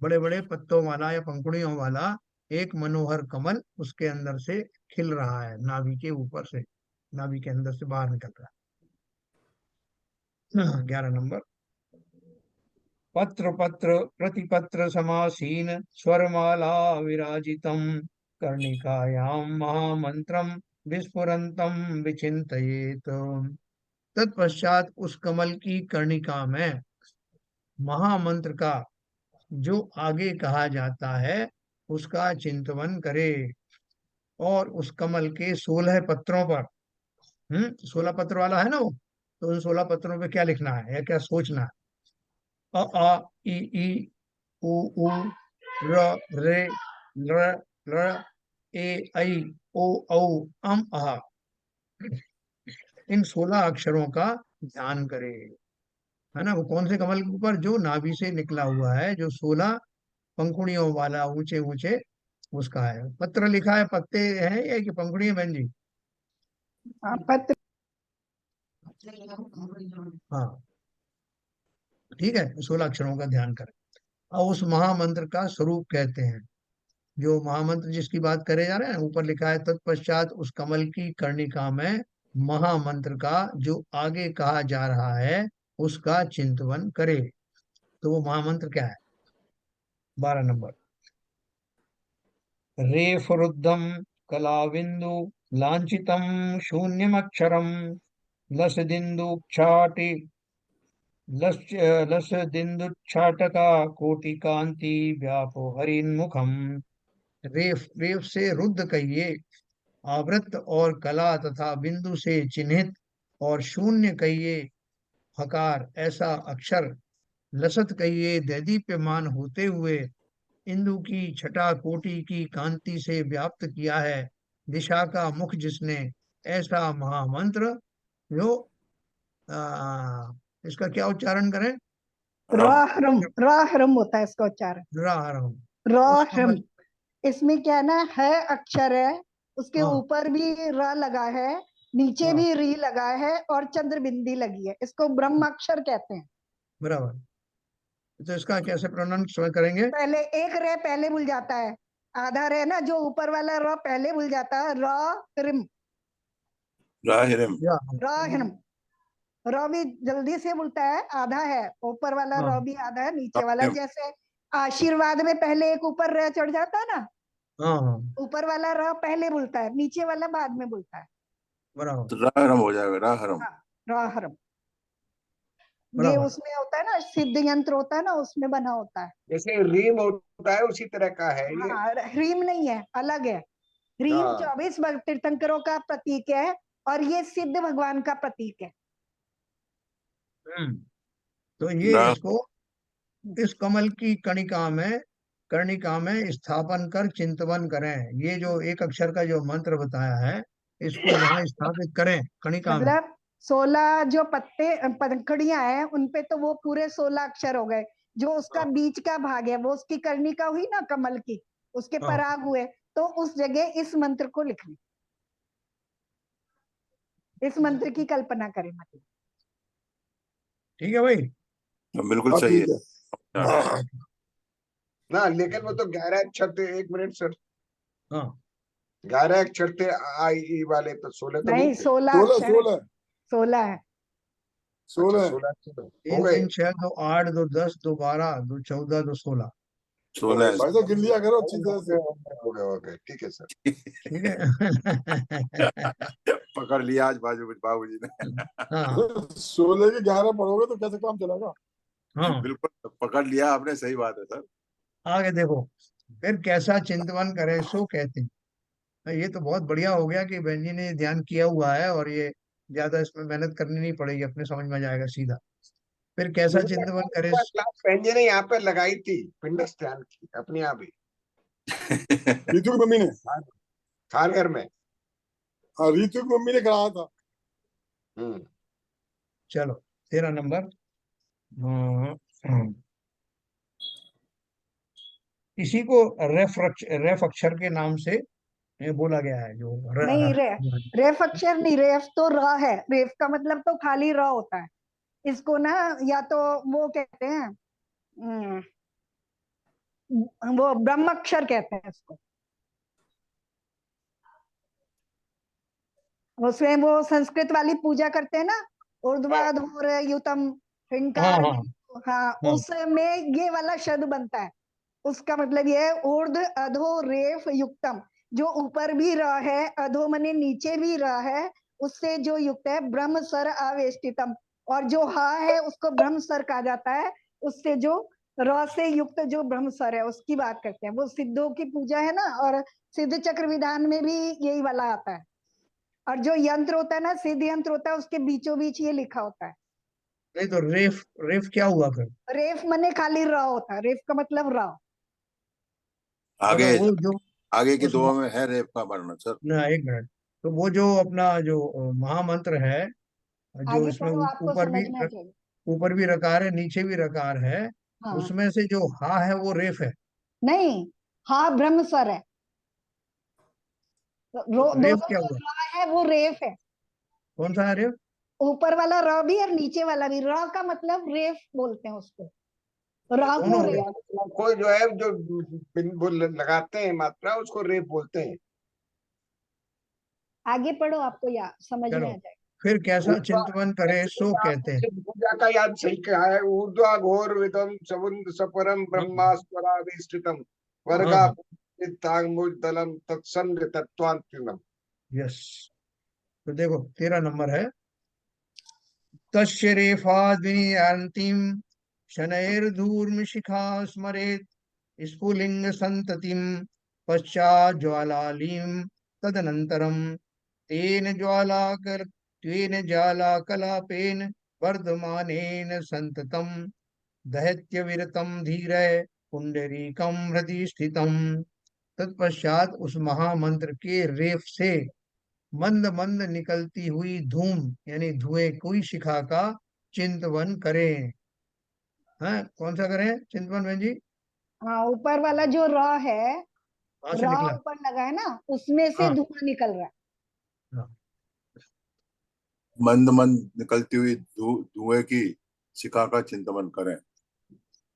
बड़े बड़े पत्तों वाला या पंखुड़ियों वाला एक मनोहर कमल उसके अंदर से खिल रहा है, नाभि के ऊपर से, नाभि के अंदर से बाहर निकल रहा है। 11 नंबर, पत्र पत्र प्रतिपत्र समासीन स्वरमाला विराजितम कर्णिकायां महामंत्रम विस्फुरंतम विचिंतयेत। तत्पश्चात उस कमल की कर्णिका में महामंत्र का जो आगे कहा जाता है उसका चिंतन करे और उस कमल के 16 पत्रों पर, 16 पत्र वाला है ना वो, तो उन 16 पत्रों पे क्या लिखना है या क्या सोचना है? अ आ इ ई उ ऊ र रे ल ल ए ऐ ओ औ अम अह, इन 16 अक्षरों का ध्यान करे। है ना? वो कौन से कमल के ऊपर? जो नाभि से निकला हुआ है, जो 16 पंखुड़ियों वाला ऊंचे ऊंचे उसका है। पत्र लिखा है, पत्ते हैं या कि पंखुड़ियां? बहन जी, पत्र। हाँ ठीक है, 16 अक्षरों का ध्यान करें और उस महामंत्र का स्वरूप कहते हैं। जो महामंत्र जिसकी बात करे जा रहे हैं, ऊपर लिखा है तत्पश्चात उस कमल की कर्णिका में महामंत्र का जो आगे कहा जा रहा है उसका चिंतन करे। तो वो महामंत्र क्या है? 12 नंबर, रेफरुद्धम कलाविंदु लांछितम शून्यमक्षरम लसदिन्दुक्षाटि लसदिन्दुच्छाटका कोटि कांति व्यापो हरिन्मुखम। रेफ, रेफ से रुद्ध कहिए, आवृत और कला तथा बिंदु से चिन्हित, और शून्य कहिए हकार ऐसा अक्षर, लसत कहिए दैदीप्यमान होते हुए, इंदु की छटा कोटि की कांति से व्याप्त किया है, दिशा का मुख जिसने, ऐसा महामंत्र जो इसका क्या उच्चारण करें? राहरम, राहरम होता है इसका उच्चारण, राहरम। उस राहरम। कमल, इसमें क्या है अक्षर है, उसके हाँ ऊपर भी र लगा है, नीचे हाँ भी री लगा है और चंद्र बिंदी लगी है। इसको ब्रह्माक्षर कहते हैं। बराबर। तो इसका कैसे प्रोनाउंस करेंगे? पहले एक रे पहले भूल जाता है, आधा रे ना, जो ऊपर वाला र पहले भूल जाता है, रिम, राहिरम। राहिरम। र भी जल्दी से बोलता है, आधा है ऊपर वाला, र भी आधा है नीचे वाला। जैसे आशीर्वाद में पहले एक ऊपर र चढ़ जाता है ना, हाँ ऊपर वाला र पहले बोलता है, नीचे वाला बाद में बोलता है। बराबर तो राहरम हो जाएगा, राहरम। हाँ, राहरम। ये बराबर। उसमें होता है ना, सिद्ध यंत्र होता है ना, उसमें बना होता है। जैसे रीम होता है उसी तरह का है ये। हाँ, ह्रीम नहीं है, अलग है। ह्रीम हाँ। 24 तीर्थंकरों का प्रतीक है और ये सिद्ध भगवान का प्रतीक है। तो ये रा- इसको, इस कमल की कणिका में कर्णिका में स्थापन कर चिंतवन करें। ये जो एक अक्षर का जो मंत्र बताया है, इसको वहां स्थापित करें कर्णिका में। मतलब 16 जो पंखुड़ियां हैं उनपे तो वो पूरे 16 अक्षर हो गए, जो उसका बीच का भाग है वो उसकी कर्णिका हुई ना कमल की, उसके हाँ। पराग हुए, तो उस जगह इस मंत्र को लिखना, इस मंत्र की कल्पना करें मतलब। ठीक है भाई। बिल्कुल हाँ सही ठीक है। है। ना लेकिन वो तो 11 अक्षर थे। एक मिनट सर, हाँ 11 अक्षर थे आई ई वाले, तो 16 तो नहीं नहीं थे। 16 16 अक्षर है, 16 16 है। अच्छा 16 16 अक्षर हो 1 गए। 3 6 2 8 2 10 2 12 2 14 2 16। 16 भाई तो गिन लिया करो अच्छी तरह हो से। गए हो गए हो गए हो गए, ठीक है सर। ठीक है। पकड़ लिया आज बाबूजी ने। हाँ 16 के 11 पढ़ोगे तो कैसे काम चलेगा? हाँ। बिल्कुल पकड़ लिया आपने, सही बात है सर। आगे देखो, फिर कैसा चिंतवन करे सो कहते हैं। ये तो बहुत बढ़िया हो गया कि बहन जी ने ध्यान किया हुआ है, और ये ज्यादा इसमें मेहनत करनी नहीं पड़ेगी, अपने समझ में आ जाएगा सीधा। फिर कैसा मुझे लगता चिंतवन है करे। एक बार क्लास पेंजी ने यहाँ पे लगाई थी पिंडस ध्यान की अपने आप ही। रीतू की मम्मी ने, हाँ, खारघर में। हाँ रीतू की मम्मी ने कराया था। हम्म। चलो 13 नंबर। हाँ, इसी को रेफ अक्षर के नाम से ये बोला गया है, जो नहीं रेफ अक्षर नहीं, रेफ तो र है, रेफ का मतलब तो खाली र होता है। इसको ना या तो वो कहते हैं वो ब्रह्म अक्षर कहते हैं इसको। उसमें वो संस्कृत वाली पूजा करते हैं ना, ऊर्ध्वाधूर युतम हाँ हिंकार हाँ हाँ, हाँ। उसमें ये वाला शब्द बनता है। उसका मतलब ये है ऊर्ध अधो रेफ युक्तम, जो ऊपर भी र है, अधो मने नीचे भी र है, उससे जो युक्त है ब्रह्म सर आवेष्टितम, और जो हा है उसको ब्रह्म सर कहा जाता है, उससे जो र से युक्त जो ब्रह्म सर है उसकी बात करते हैं। वो सिद्धों की पूजा है ना, और सिद्ध चक्र विधान में भी यही वाला आता है। और जो यंत्र होता है ना, सिद्ध यंत्र होता है, उसके बीचों बीच ये लिखा होता है। नहीं तो रेफ रेफ क्या हुआ फिर? रेफ मने खाली र होता है, रेफ का मतलब र। और आगे वो जो आगे के उस दो में है रेप का वर्णन सर। ना, एक मिनट। तो वो जो अपना जो महामंत्र है, जो आगे इसमें पढ़ो, आपको ऊपर भी समझ में आ जाएगा। ऊपर भी रकार है, नीचे भी रकार है, हाँ उसमें से जो हा है वो रेफ है। नहीं, हाँ ब्रह्म सर है, तो रेफ दोनों क्या जो हुआ? र है वो रेफ है। कौन सा है रेफ? ऊपर वाला र भी और नीचे वाला भी, र का मतलब रेफ बोलते हैं उसको, तो र दोनों को हो रेफ। गए। कोई जो है जो वो लगाते हैं मात्रा, उसको रेप बोलते हैं। आगे पढ़ो, आपको या समझ में चलो आ जाएगा। फिर कैसा ऊर्ध्वा, चिंतवन करे जैसे सो कि कहते आपने हैं। सिद्ध पूजा का याद सही कहा है, ऊर्ध्वा घोर विदम सवुंद सपरम हाँ ब्रह्मास्पराविष्टितम हाँ वर्गा हाँ। तांगमुदलम तत्संग तत्वांतिनम। यस। तो देखो 13 नंबर है, तस्य रेफाद्विनीयान्तीं शनैर्धूर्मिशिखा स्मरेत् स्फुलिंग संततिं पश्चाज्ज्वालालीं तदनन्तरं तेन ज्वालाकलापेन वर्धमानेन संततं दहत्यविरतं धीरय पुंडरीकं हृदि स्थितम्। तत्पश्चात उस महामंत्र के रेफ से मंद मंद निकलती हुई धूम यानी धुएं कोई शिखा का चिंतवन करें। हाँ, कौन सा करें चिंतवन बहन जी? हाँ, ऊपर वाला जो र है, कहाँ से र निकला? ऊपर लगा है ना, उसमें से हाँ धुआं निकल रहा है। हाँ। मंद मंद निकलती हुई धुएं की शिखा का चिंतन करें।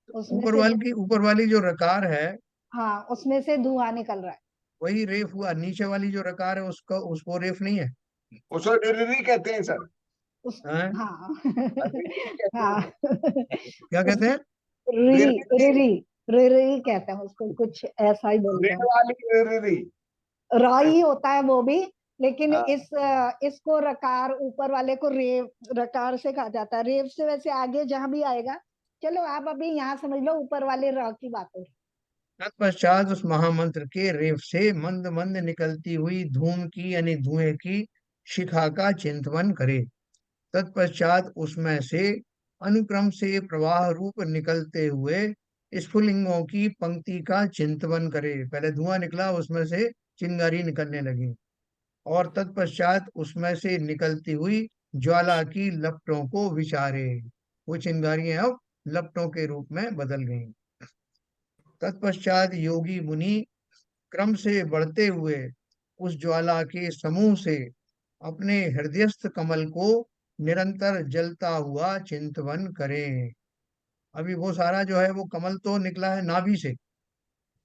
उसमें से ऊपर वाली जो रकार है, हाँ, उसमें से धुआं निकल रहा है। वही रेफ हुआ। नीचे वाली जो रकार है उसका उसको रेफ नहीं है। उसको रिरी कहते हैं सर। उस हैं? हाँ रिरी कहते हाँ हैं। क्या कहते हैं? री रिरी, रिरी रिरी कहते हैं उसको, कुछ ऐसा ही बोलते रेड हैं। वाली रिरी। राई होता है वो भी, लेकिन हाँ, इसको रकार, ऊपर वाले को रेव रकार से कहा जाता है। रेव से वैसे आगे जहां भी आएगा। चलो आप अभी यहाँ समझ लो, ऊपर वाले र की बात हो रही। तत्पश्चात उस महामंत्र के रेफ से मंद मंद निकलती हुई धूम की यानी धुएं की शिखा का चिंतवन करे। तत्पश्चात उसमें से अनुक्रम से प्रवाह रूप निकलते हुए स्फुलिंगों की पंक्ति का चिंतवन करे। पहले धुआं निकला, उसमें से चिंगारी निकलने लगी, और तत्पश्चात उसमें से निकलती हुई ज्वाला की लपटों को विचारे। वो चिंगारियां अब लपटों के रूप में बदल गईं। तत्पश्चात योगी मुनि क्रम से बढ़ते हुए उस ज्वाला के समूह से अपने हृदयस्थ कमल को निरंतर जलता हुआ चिंतवन करें। अभी वो सारा जो है वो कमल तो निकला है नाभि से,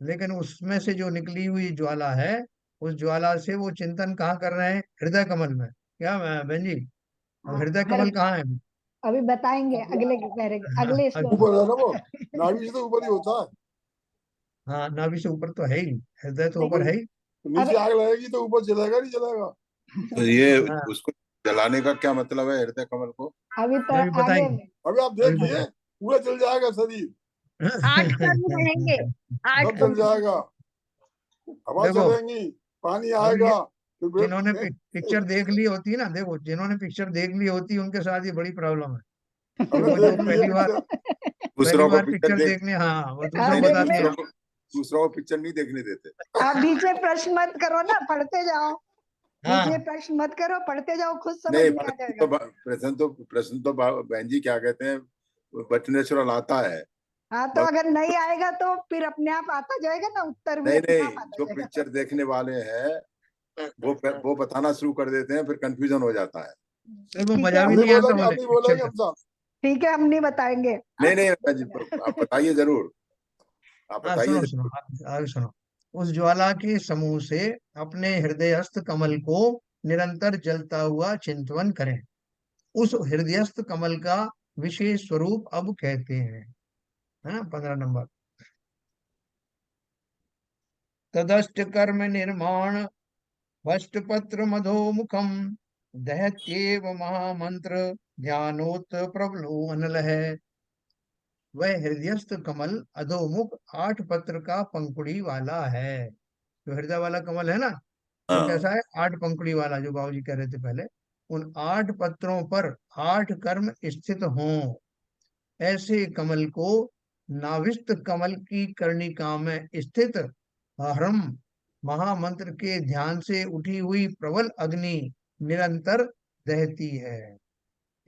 लेकिन उसमें से जो निकली हुई ज्वाला है, उस ज्वाला से वो चिंतन कहाँ कर रहे हैं? हृदय कमल में। क्या बहन जी, अब हाँ, हृदय कमल कहाँ है? अभी बताएंगे अगले हाँ, अगले श्लोक ऊपर में। है ना वो, नाभि से तो ऊपर ही होता है। हाँ, नाभि से ऊपर तो है ही, हृदय तो ऊपर लेकिन है ही। तो अब नीचे आग लगेगी तो ऊपर जलेगा नहीं जलेगा? तो ये हाँ, उसको जलाने का क्या मतलब है हृदय कमल को? अभी तो अभी आगे बताएंगे, में अभी आप अभी देखिए, पूरा जल जाएगा शरीर, 8 कर्म रहेंगे, 8 सब जल कर्म। जाएगा, हवा देखो, चलेंगी, पानी अब ये आएगा, फिर जिन्होंने पिक्चर देख ली होती है ना, देखो जिन्होंने पिक्चर देख ली होती है उनके साथ ये बड़ी प्रॉब्लम है कि हमने वो जो देख ली है पिक्चर। पहली दूसरों को बार पिक्चर पिक्चर देख देखने, हाँ वो हाँ, दूसरों को नहीं, बताते हैं। दूसरों को पिक्चर नहीं देखने देते। आप बीच में प्रश्न मत करो ना, पढ़ते जाओ, बीच में हाँ, प्रश्न मत करो, पढ़ते जाओ, खुद समझ नहीं, में आ जाएगा। प्रश्न तो बहन जी क्या कहते हैं, बट नेचुरल आता है। हाँ, तो मगर अगर नहीं आएगा तो फिर अपने आप आता जाएगा ना, उत्तर भी नहीं अपने नहीं, आप आता जो जाएगा। पिक्चर देखने वाले हैं वो बताना शुरू कर देते हैं, फिर कंफ्यूजन हो जाता है। देखो ठीक है, मजा भी हमने नहीं बोला आता कि बोले हम नहीं पिक्चर बोलेंगे का। हम साहब। ठीक है, हम नहीं बताएंगे। नहीं नहीं बहन जी, आप बताइए जरूर, आप हाँ, बताइए सुनो जरूर। सुनो, आगे सुनो। उस ज्वाला के समूह से अपने हृदयस्थ कमल को निरंतर जलता हुआ चिंतवन करें। उस हृदयस्थ कमल का विशेष स्वरूप अब कहते हैं, है ना, 15 नंबर। तदष्ट कर्म निर्माण वष्टपत्र मधोमुखम दहत्येव महामंत्र ध्यानोत प्रबलो अनल है। वह हृदयस्थ कमल अधोमुख 8 पत्र का पंखुड़ी वाला है। जो हृदय वाला कमल है ना, वो हाँ, कैसा है? 8 पंखुड़ी वाला, जो बाबूजी कह रहे थे पहले। उन 8 पत्रों पर 8 कर्म स्थित हों, ऐसे कमल को नाभिस्थ कमल की कर्णिका में स्थित अहरम महामंत्र के ध्यान से उठी हुई प्रबल अग्नि निरंतर दहती है।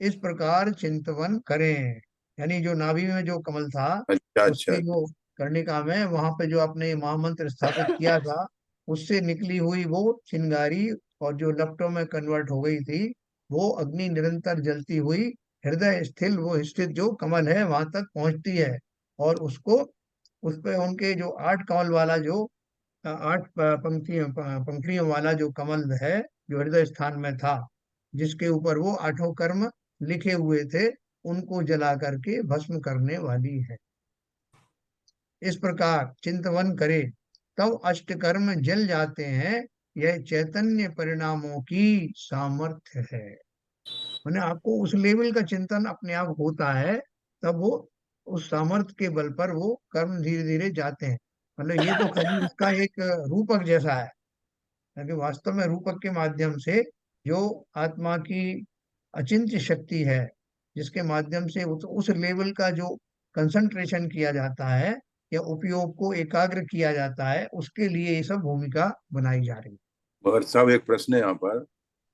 इस प्रकार चिंतवन करें। यानी जो नाभि में जो कमल था, अच्छा अच्छा। उसके जो कर्णिका में, वहां पे जो आपने महामंत्र स्थापित किया था, उससे निकली हुई वो चिंगारी और जो लपटों में कन्वर्ट हो गई थी, वो अग्नि निरंतर जलती हुई हृदय स्थिल वो स्थित जो कमल है वहां तक पहुंचती है। और उसको, उस पे उनके जो 8 कमल वाला जो 8 पंक्तियों वाला जो कमल है, जो हृदय स्थान में था, जिसके ऊपर वो 8 कर्म लिखे हुए थे, उनको जला करके भस्म करने वाली है। इस प्रकार चिंतवन करे, तब अष्टकर्म जल जाते हैं। यह चैतन्य परिणामों की सामर्थ्य है। मैंने आपको उस लेवल का चिंतन अपने आप होता है, तब वो उस सामर्थ्य के बल पर वो कर्म धीरे धीरे जाते हैं। मतलब ये तो खाली उसका एक रूपक जैसा है, क्योंकि वास्तव में रूपक के माध्यम से जो आत्मा की अचिंत्य शक्ति है, जिसके माध्यम से उस लेवल का जो कंसंट्रेशन किया जाता है या उपयोग को एकाग्र किया जाता है, उसके लिए ये सब भूमिका बनाई जा रही मगर साहब एक प्रश्न है यहाँ पर,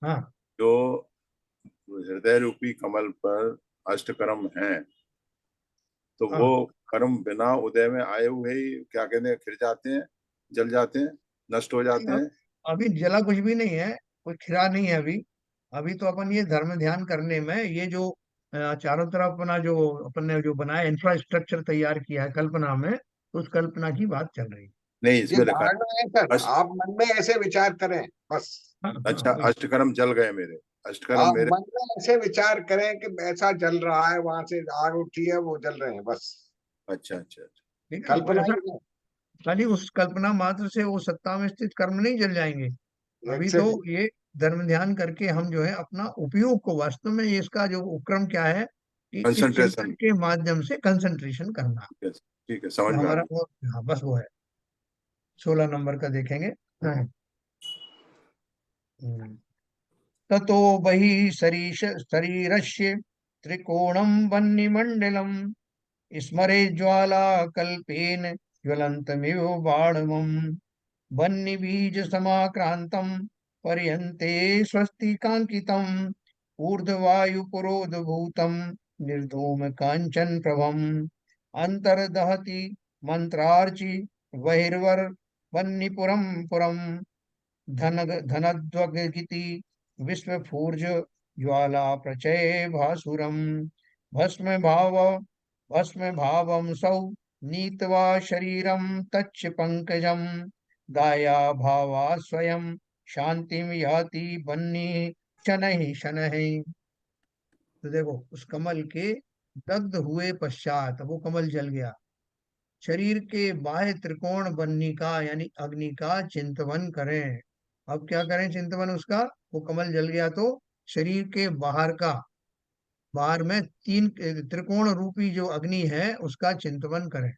है। हाँ, जो हृदय रूपी कमल पर अष्टकर्म हैं, तो वो हाँ, कर्म बिना उदय में आए हुए ही क्या कहते हैं, खिर जाते हैं, जल जाते हैं, नष्ट हो नहीं, जाते हैं? अभी जला कुछ भी नहीं है, कोई खिरा नहीं है अभी। अभी तो अपन ये धर्म ध्यान करने में ये जो चारों तरफ अपना जो अपन ने जो बनाया इंफ्रास्ट्रक्चर तैयार किया है कल्पना में, तो उस कल्पना की बात चल रही है। नहीं, ये इसमें लिखा है धारणा है सर, अष्ट, आप मन में ऐसे विचार करें बस। हाँ, हाँ, अच्छा, वही। अष्टकर्म जल गए मेरे, अष्टकर्म आप मेरे। मन में ऐसे विचार करें कि ऐसा जल रहा है, वहां से आग उठी है, वो जल रहे हैं बस। अच्छा अच्छा अच्छा। ठीक है, वो कल्पना ऐसा ही नहीं। खाली उस कल्पना मात्र से वो सत्ता में स्थित कर्म नहीं जल जाएंगे। अभी तो एग्जैक्टली। ये धर्म ध्यान करके हम जो है अपना उपयोग को, वास्तव में ये इसका जो उपक्रम क्या है कि इस चिंतन कंसंट्रेशन। के माध्यम से कंसंट्रेशन करना। ठीक है, तो समझ में आ हमारा गया। वो, हाँ बस वो है। 16 नंबर का देखेंगे। हाँ। हम्म। ततो बहि शरीरस्य त्रिकोणं वह्निमण्डलम् स्मरे ज्वाला कल्पेन ज्वलन्तमिव बाणमम् वह्निबीज समाक्रांतम पर्यन्ते स्वस्तिकांकितम् ऊर्ध्ववायुपुरोद्भूतम् निर्धूम कांचन प्रभम अंतर्दहति मंत्रार्चि बहिर्वर वह्निपुरम पुरम धनध्वगिति विश्वफूर्ज ज्वाला प्रचय भासुरम भस्म भाव भस्म भावम सौ नीत्वा शरीरम तच्च पंकजम दाया भावा स्वयं शांतिम याति बन्नी शनहि शनहि। तो देखो उस कमल के दग्ध हुए पश्चात वो कमल जल गया। शरीर के बाह्य त्रिकोण बन्नी का यानी अग्नि का चिंतवन करें। अब क्या करें चिंतवन उसका? वो कमल जल गया तो शरीर के बाहर का, बाहर में तीन त्रिकोण रूपी जो अग्नि है उसका चिंतवन करें।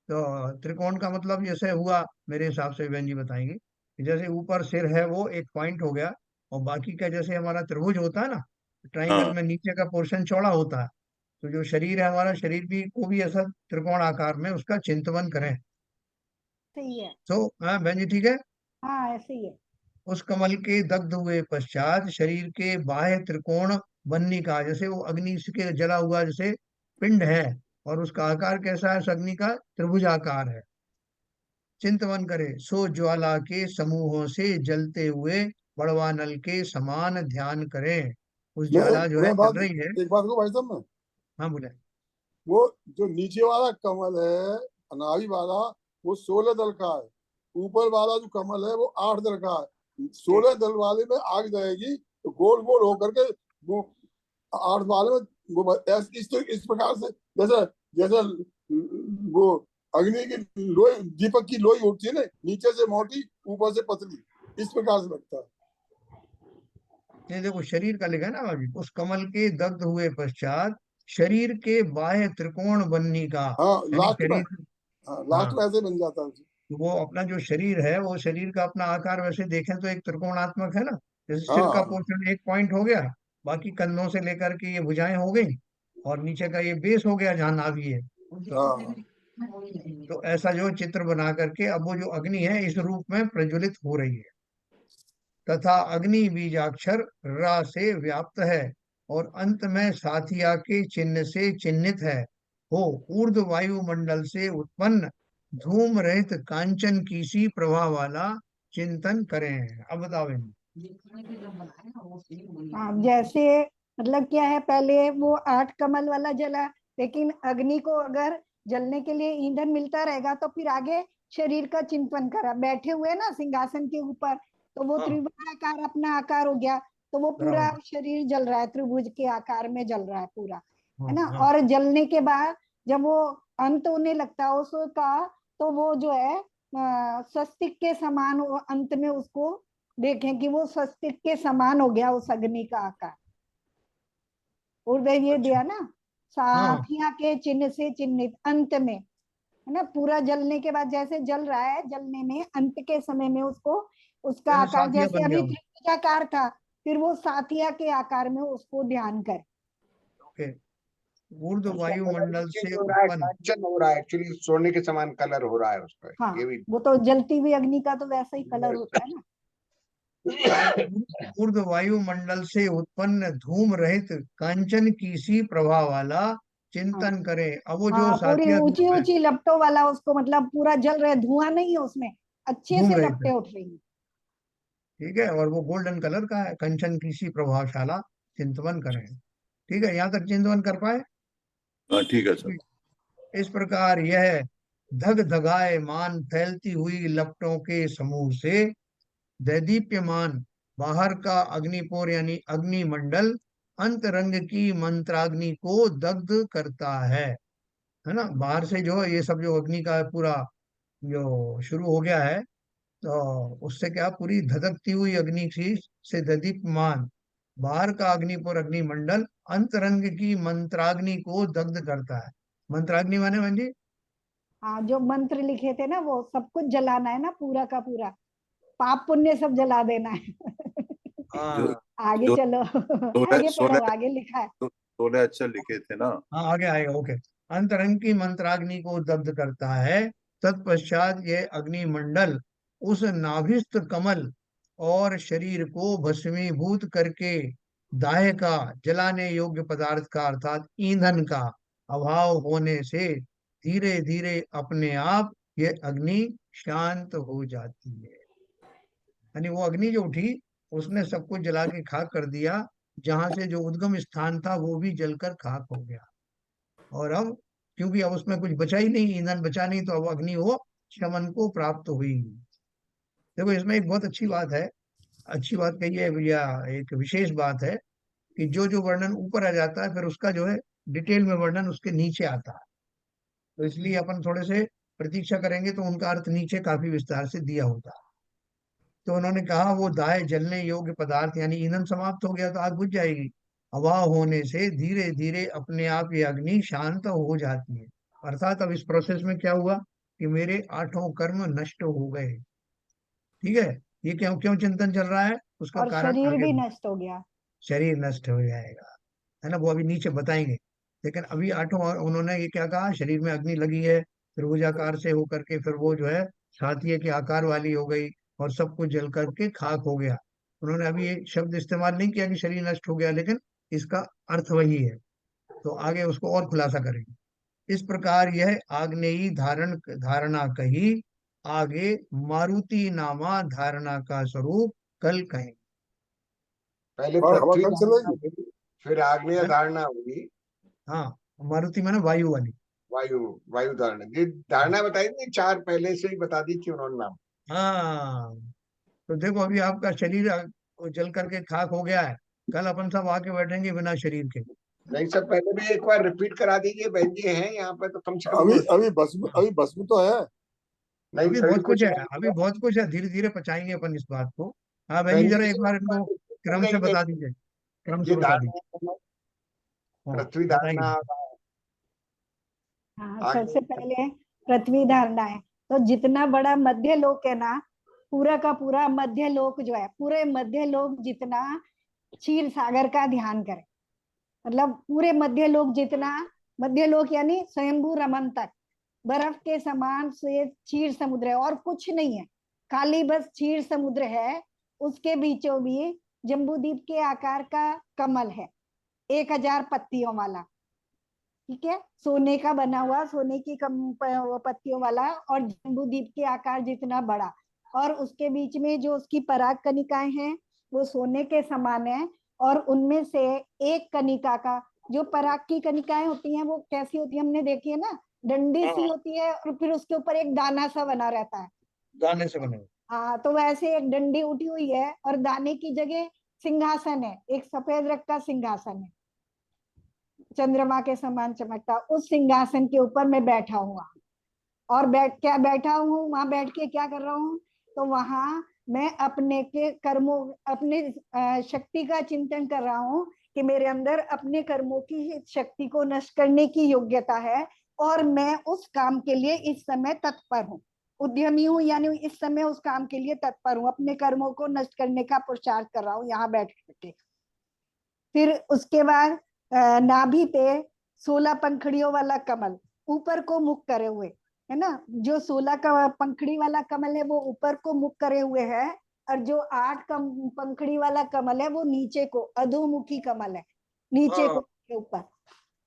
तो त्रिकोण का मतलब जैसे हुआ, मेरे हिसाब से बहन जी बताएंगे कि जैसे ऊपर सिर है वो एक पॉइंट हो गया, और बाकी का जैसे हमारा त्रिभुज होता है ना, ट्राइंगल हाँ में नीचे का पोर्शन चौड़ा होता है, तो जो शरीर है हमारा, शरीर भी को भी ऐसा त्रिकोण आकार में उसका चिंतवन करें। सही है। तो हाँ बहन जी ठीक है। हाँ ऐसे ही है। उस कमल के दग्ध हुए पश्चात शरीर के बाह्य त्रिकोण बनने का, जैसे वो अग्नि के जला हुआ जैसे पिंड है और उसका आकार कैसा है, उस अग्नि का त्रिभुजाकार है, चिंतवन करे। सो ज्वाला के समूहों से जलते हुए बड़वा नल के समान ध्यान करें। उस ज्वाला जो है मैं जल बात रही है। एक बात को भाई साहब मैं, हाँ बोले। वो जो नीचे वाला कमल है अनाड़ी वाला, वो 16 दल का है। ऊपर वाला जो कमल है वो 8 दल का है। 16 दल वाले में आग जाएगी तो गोल गोल होकर के वो 8 वाले में वो इस प्रकार से, जैसे जैसे वो अग्नि की लोई, दीपक की लोई उठती है ना, नीचे से मोटी ऊपर से पतली, इस प्रकार से लगता है। ये देखो शरीर का लिखा है ना अभी, उस कमल के दग्ध हुए पश्चात शरीर के बाह्य त्रिकोण बनने का, हाँ यानी लास्ट में, शरीर। हाँ हाँ, लास्ट में ऐसे बन जाता है। तो वो अपना जो शरीर है, वो शरीर का अपना आकार वैसे देखें तो एक त्रिकोणात्मक है ना। जैसे सिर का हाँ पोर्शन एक पॉइंट हो गया, बाकी कंधों से लेकर के ये भुजाएं हो गई, और नीचे का ये बेस हो गया जहाँ नाभि है। हाँ तो ऐसा जो चित्र बना करके अब वो जो अग्नि है इस रूप में प्रज्वलित हो रही है, तथा अग्नि बीजाक्षर रा से व्याप्त है और अंत में साथिया के चिन्ह से चिन्हित है। हो ऊर्ध्व वायुमंडल से उत्पन्न धूम रहित कांचन की सी प्रभा वाला चिंतन करें। अब बताओ हाँ जैसे मतलब क्या है, पहले वो 8 कमल वाला जला, लेकिन अग्नि को अगर जलने के लिए ईंधन मिलता रहेगा तो फिर आगे शरीर का चिंतन करा, बैठे हुए ना सिंहासन के ऊपर, तो वो हाँ त्रिभुजाकार अपना आकार हो गया, तो वो पूरा बराबर। शरीर जल रहा है, त्रिभुज के आकार में जल रहा है पूरा, है हाँ ना। हाँ और जलने के बाद जब वो अंत होने लगता है उसका, तो वो जो है स्वस्तिक के समान वो अंत में उसको देखें कि वो स्वस्तिक के समान हो गया उस अग्नि का आकार। उर्दय ये अच्छा। दिया ना, हाँ साथिया के चिन्ह से चिन्हित अंत में, है ना, पूरा जलने के बाद जैसे जल रहा है, जलने में अंत के समय में उसको उसका जैसे आकार, साथिया जैसे बन गया अभी वो। त्रिभुजाकार था, फिर वो साथिया के आकार में उसको ध्यान कर। ओके। ऊर्ध्व उसका कलर भी वायुमंडल चेंज से हो रहा है, उत्पन्न। कांचन हो रहा है, एक्चुअली सोने के समान कलर हो रहा है उसका, हाँ ये भी। वो तो जलती हुई अग्नि का तो वैसा ही कलर होता है ना। ऊर्ध्व वायुमंडल से उत्पन्न धूम रहित कांचन की सी प्रभा वाला हाँ चिंतन करे। अब वो जो हाँ, पूरी साथिया ऊंची धूप है, ऊंची लपटों वाला उसको, मतलब पूरा जल रहा है, धुआं नहीं है उसमें, अच्छे धूम से रहित है, लपटें उठ रही हैं। ठीक है, और वो गोल्डन कलर का है, कंचन की सी प्रभावशाला चिंतवन करें। ठीक है, यहाँ तक चिंतवन कर पाए? हाँ ठीक है सर। इस प्रकार यह धग धगाए मान फैलती हुई लपटों के समूह से दैदीप्यमान बाहर का अग्निपुर यानी अग्निमंडल अंतरंग की मंत्राग्नि को दग्ध करता है ना। बाहर से जो ये सब जो अग्नि का पूरा जो शुरू हो गया है, तो उससे क्या पूरी धधकती हुई अग्नि की से ददीप्यमान बाहर का अग्निपुर अग्निमंडल अंतरंग की मंत्राग्नि को दग्ध करता है। मंत्राग्नि माने जी? हाँ जो मंत्र लिखे थे ना, वो सब कुछ जलाना है ना, पूरा का पूरा, पाप पुण्य सब जला देना है। जो हाँ आगे जो चलो, सोलह आगे पढ़ो, सोलह आगे लिखा है। 16 अक्षर लिखे थे ना। हाँ आगे आएगा, ओके। अंतरंग की मंत्राग्नि को दग्ध करता है। तत्पश्चात यह अग्निमंडल उस नाभिस्थ कमल और शरीर को भस्मीभूत करके दाह का, जलाने योग्य पदार्थ का अर्थात ईंधन का अभाव होने से धीरे धीरे अपने आप ये अग्नि शांत हो जाती है। यानी वो अग्नि जो उठी उसने सब कुछ जला के खाक कर दिया, जहां से जो उद्गम स्थान था वो भी जलकर खाक हो गया। और अब क्योंकि अब उसमें कुछ बचा ही नहीं, ईंधन बचा नहीं, तो अब अग्नि वो शमन को प्राप्त हुई। देखो इसमें एक बहुत अच्छी बात है, अच्छी बात कही है भैया, एक विशेष बात है कि जो जो वर्णन ऊपर आ जाता है फिर उसका जो है डिटेल में वर्णन उसके नीचे आता है। तो इसलिए अपन थोड़े से प्रतीक्षा करेंगे तो उनका अर्थ नीचे काफी विस्तार से दिया होता है। तो उन्होंने कहा वो दाह जलने योग्य पदार्थ यानी ईंधन समाप्त हो गया तो आग बुझ जाएगी। हवा होने से धीरे धीरे अपने आप ये अग्नि शांत हो जाती है। अर्थात अब इस प्रोसेस में क्या हुआ कि मेरे 8 कर्म नष्ट हो गए। ठीक है, ये क्यों क्यों चिंतन चल रहा है, उसका और कारण शरीर आगे, भी नष्ट हो गया। शरीर नष्ट हो जाएगा, है ना, वो अभी नीचे बताएंगे। लेकिन अभी 8 उन्होंने ये क्या कहा, शरीर में अग्नि लगी है, फिर ऊर्जाकार से होकर के फिर वो जो है छाती के आकार वाली हो गई और सब कुछ जल करके खाक हो गया। उन्होंने अभी ये शब्द इस्तेमाल नहीं किया कि शरीर नष्ट हो गया, लेकिन इसका अर्थ वही है। तो आगे उसको और खुलासा करेंगे। इस प्रकार यह आग्नेयी धारणा कही, आगे मारुति नामा धारणा का स्वरूप कल कहेंगे। पहले और हवा पृथ्वी कब धारणा चलेगी? हुई, फिर आग्नेय है? धारणा हुई, हाँ, मारुति माने वायु वाली। वायु वायु धारणा। ये धारणा बताई थी, 4 पहले से ही बता दी थी उन्होंने नाम। हाँ, तो देखो अभी आपका शरीर जल करके खाक हो गया है, कल अपन सब आके बैठेंगे बिना शरीर के। नहीं सब पहले भी एक बार रिपीट करा दीजिए, बहन जी हैं यहाँ पे तो कम से कम वो अभी भस्म तो है। नहीं अभी सभी बहुत कुछ कुछ है, नहीं अभी हुआ। बहुत कुछ है, धीरे धीरे पचाएंगे अपन इस बात को। हाँ बहन जी, बहन जरा जी एक से बार एक बार इनको repeat कर क्रम से देंगे। बता दीजिए, क्रम से ये बता दीजिए। धारणा हाँ पृथ्वी बताइए। धारणा, हाँ, सबसे आगे पहले पृथ्वी धारणा है। तो जितना बड़ा मध्य लोक है ना, पूरा का पूरा मध्य लोक जो है, पूरे मध्य लोक जितना क्षीर सागर का ध्यान करें, मतलब पूरे मध्य लोक जितना, मध्य लोक यानी स्वयंभू रमन तक बर्फ के समान से क्षीर समुद्र है और कुछ नहीं है, खाली बस क्षीर समुद्र है। उसके बीचों बीच जम्बूद्वीप के आकार का कमल है, 1000 पत्तियों वाला। ठीक है, सोने का बना हुआ, सोने की पत्तियों वाला और जम्बूद्वीप के आकार जितना बड़ा। और उसके बीच में जो उसकी पराग कनिकाएं हैं वो सोने के समान है। और उनमें से एक कनिका का, जो पराग की कनिकाएं होती हैं वो कैसी होती है हमने देखी है ना, डंडी सी हाँ, होती है और फिर उसके ऊपर एक दाना सा बना रहता है। गाने से बने हुए। हाँ, तो वैसे एक डंडी उठी हुई है और दाने की जगह सिंहासन है, एक सफेद रंग का सिंहासन है, चंद्रमा के समान चमकता। उस सिंहासन के ऊपर मैं बैठा हुआ, और बैठा हूँ वहां, बैठ के क्या कर रहा हूँ, तो वहां मैं अपने के कर्मों, अपने शक्ति का चिंतन कर रहा हूँ कि मेरे अंदर अपने कर्मों की शक्ति को नष्ट करने की योग्यता है और मैं उस काम के लिए इस समय तत्पर हूँ, उद्यमी हूँ, यानी इस समय उस काम के लिए तत्पर हूँ, अपने कर्मों को नष्ट करने का पुरुषार्थ कर रहा हूँ यहाँ बैठ करके। फिर उसके बाद नाभि पे 16 पंखड़ियों वाला कमल ऊपर को मुख करे हुए है ना, जो 16 का पंखड़ी वाला कमल है वो ऊपर को मुख करे हुए है, और जो 8 पंखड़ी वाला कमल है वो नीचे को अधोमुखी कमल है, नीचे को ऊपर।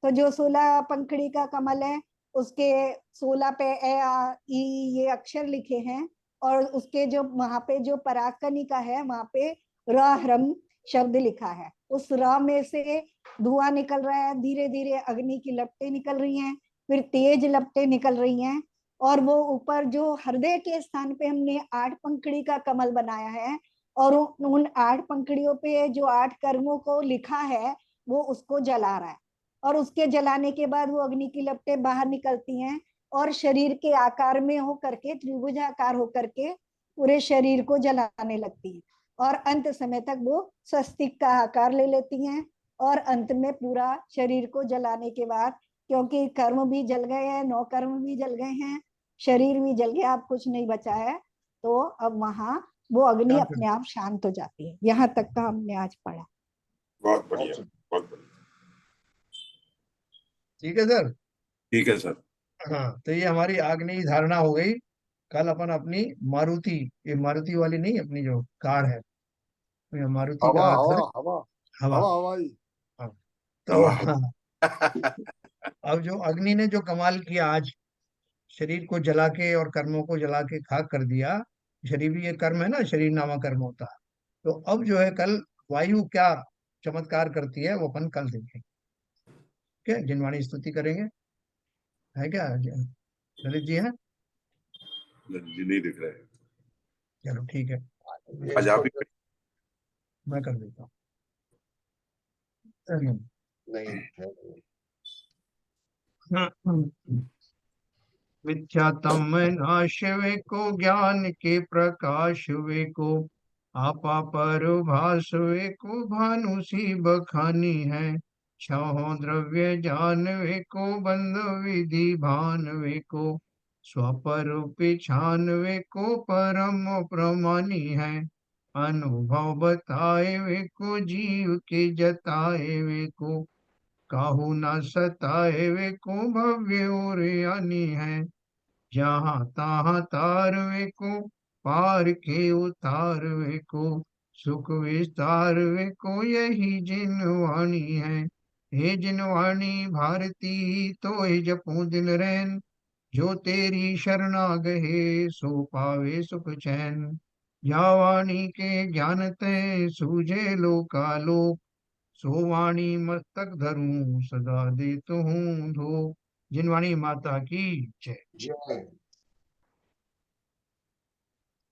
तो जो 16 पंखड़ी का कमल है उसके 16 पे ए आ ई ये अक्षर लिखे हैं, और उसके जो वहां पे जो परागकनिका है वहां पे र ह्रम शब्द लिखा है। उस र में से धुआं निकल रहा है, धीरे धीरे अग्नि की लपटें निकल रही हैं, फिर तेज लपटें निकल रही हैं। और वो ऊपर जो हृदय के स्थान पे हमने 8 पंखड़ी का कमल बनाया है, और उन 8 पंखड़ियों पे जो 8 कर्मों को लिखा है वो उसको जला रहा है। और उसके जलाने के बाद वो अग्नि की लपटें बाहर निकलती हैं और शरीर के आकार में हो करके, त्रिभुजाकार हो करके पूरे शरीर को जलाने लगती हैं, और अंत समय तक वो स्वस्तिक का आकार ले लेती हैं। और अंत में पूरा शरीर को जलाने के बाद, क्योंकि कर्म भी जल गए हैं, 9 कर्म भी जल गए हैं, शरीर भी जल गया, अब कुछ नहीं बचा है, तो अब वहां वो अग्नि शांत अपने आप शांत हो जाती है। यहाँ तक का हमने आज पढ़ा। बहुत बढ़िया, बहुत बढ़िया। ठीक है सर। ठीक है सर। हाँ, तो ये हमारी आग्नेय धारणा हो गई। कल अपन अपनी मारुति, ये मारुति वाली नहीं, अपनी जो कार है, तो ये मारुति हवा का हवा अर्थ है हवा हवा। हवा हवाई। हाँ, तो हवा। हाँ, अब जो अग्नि ने जो कमाल किया आज, शरीर को जला के और कर्मों को जला के खाक कर दिया। शरीर भी ये कर्म है ना, शरीर नामा कर्म होता है। तो अब जो है कल वायु क्या चमत्कार करती है वो अपन कल देखेंगे। क्या जिनवाणी स्तुति करेंगे, है क्या ललित जी है? जी नहीं दिख रहे। चलो ठीक है, आज आप ही। मैं कर देता नहीं हूँ। मिथ्यात्म नाश वे को, ज्ञान के प्रकाश वे को, आपा पर भास वे को, भानु सी बखानी है। छहों द्रव्य जान वे को, बंध विधि भान वे को, स्वपर पिछान वे को, परम प्रमानी है। अनुभव बताए वे को, जीव के जताए वे को, काहू न सताए वे को, भव्य और यानी है। जहाँ तहाँ तारवे को, पार के उतारवे को, सुख विस्तारवे को, यही जिनवाणी है। हे जिनवाणी भारती, तो हे जपू दिन रैन, जो तेरी शरणा गहे सो पावे सुख चैन। या वाणी के ज्ञान ते सूझे लोकालोक, सो वाणी मस्तक धरूं सदा देत हूँ धो। जिनवाणी माता की जय। जय।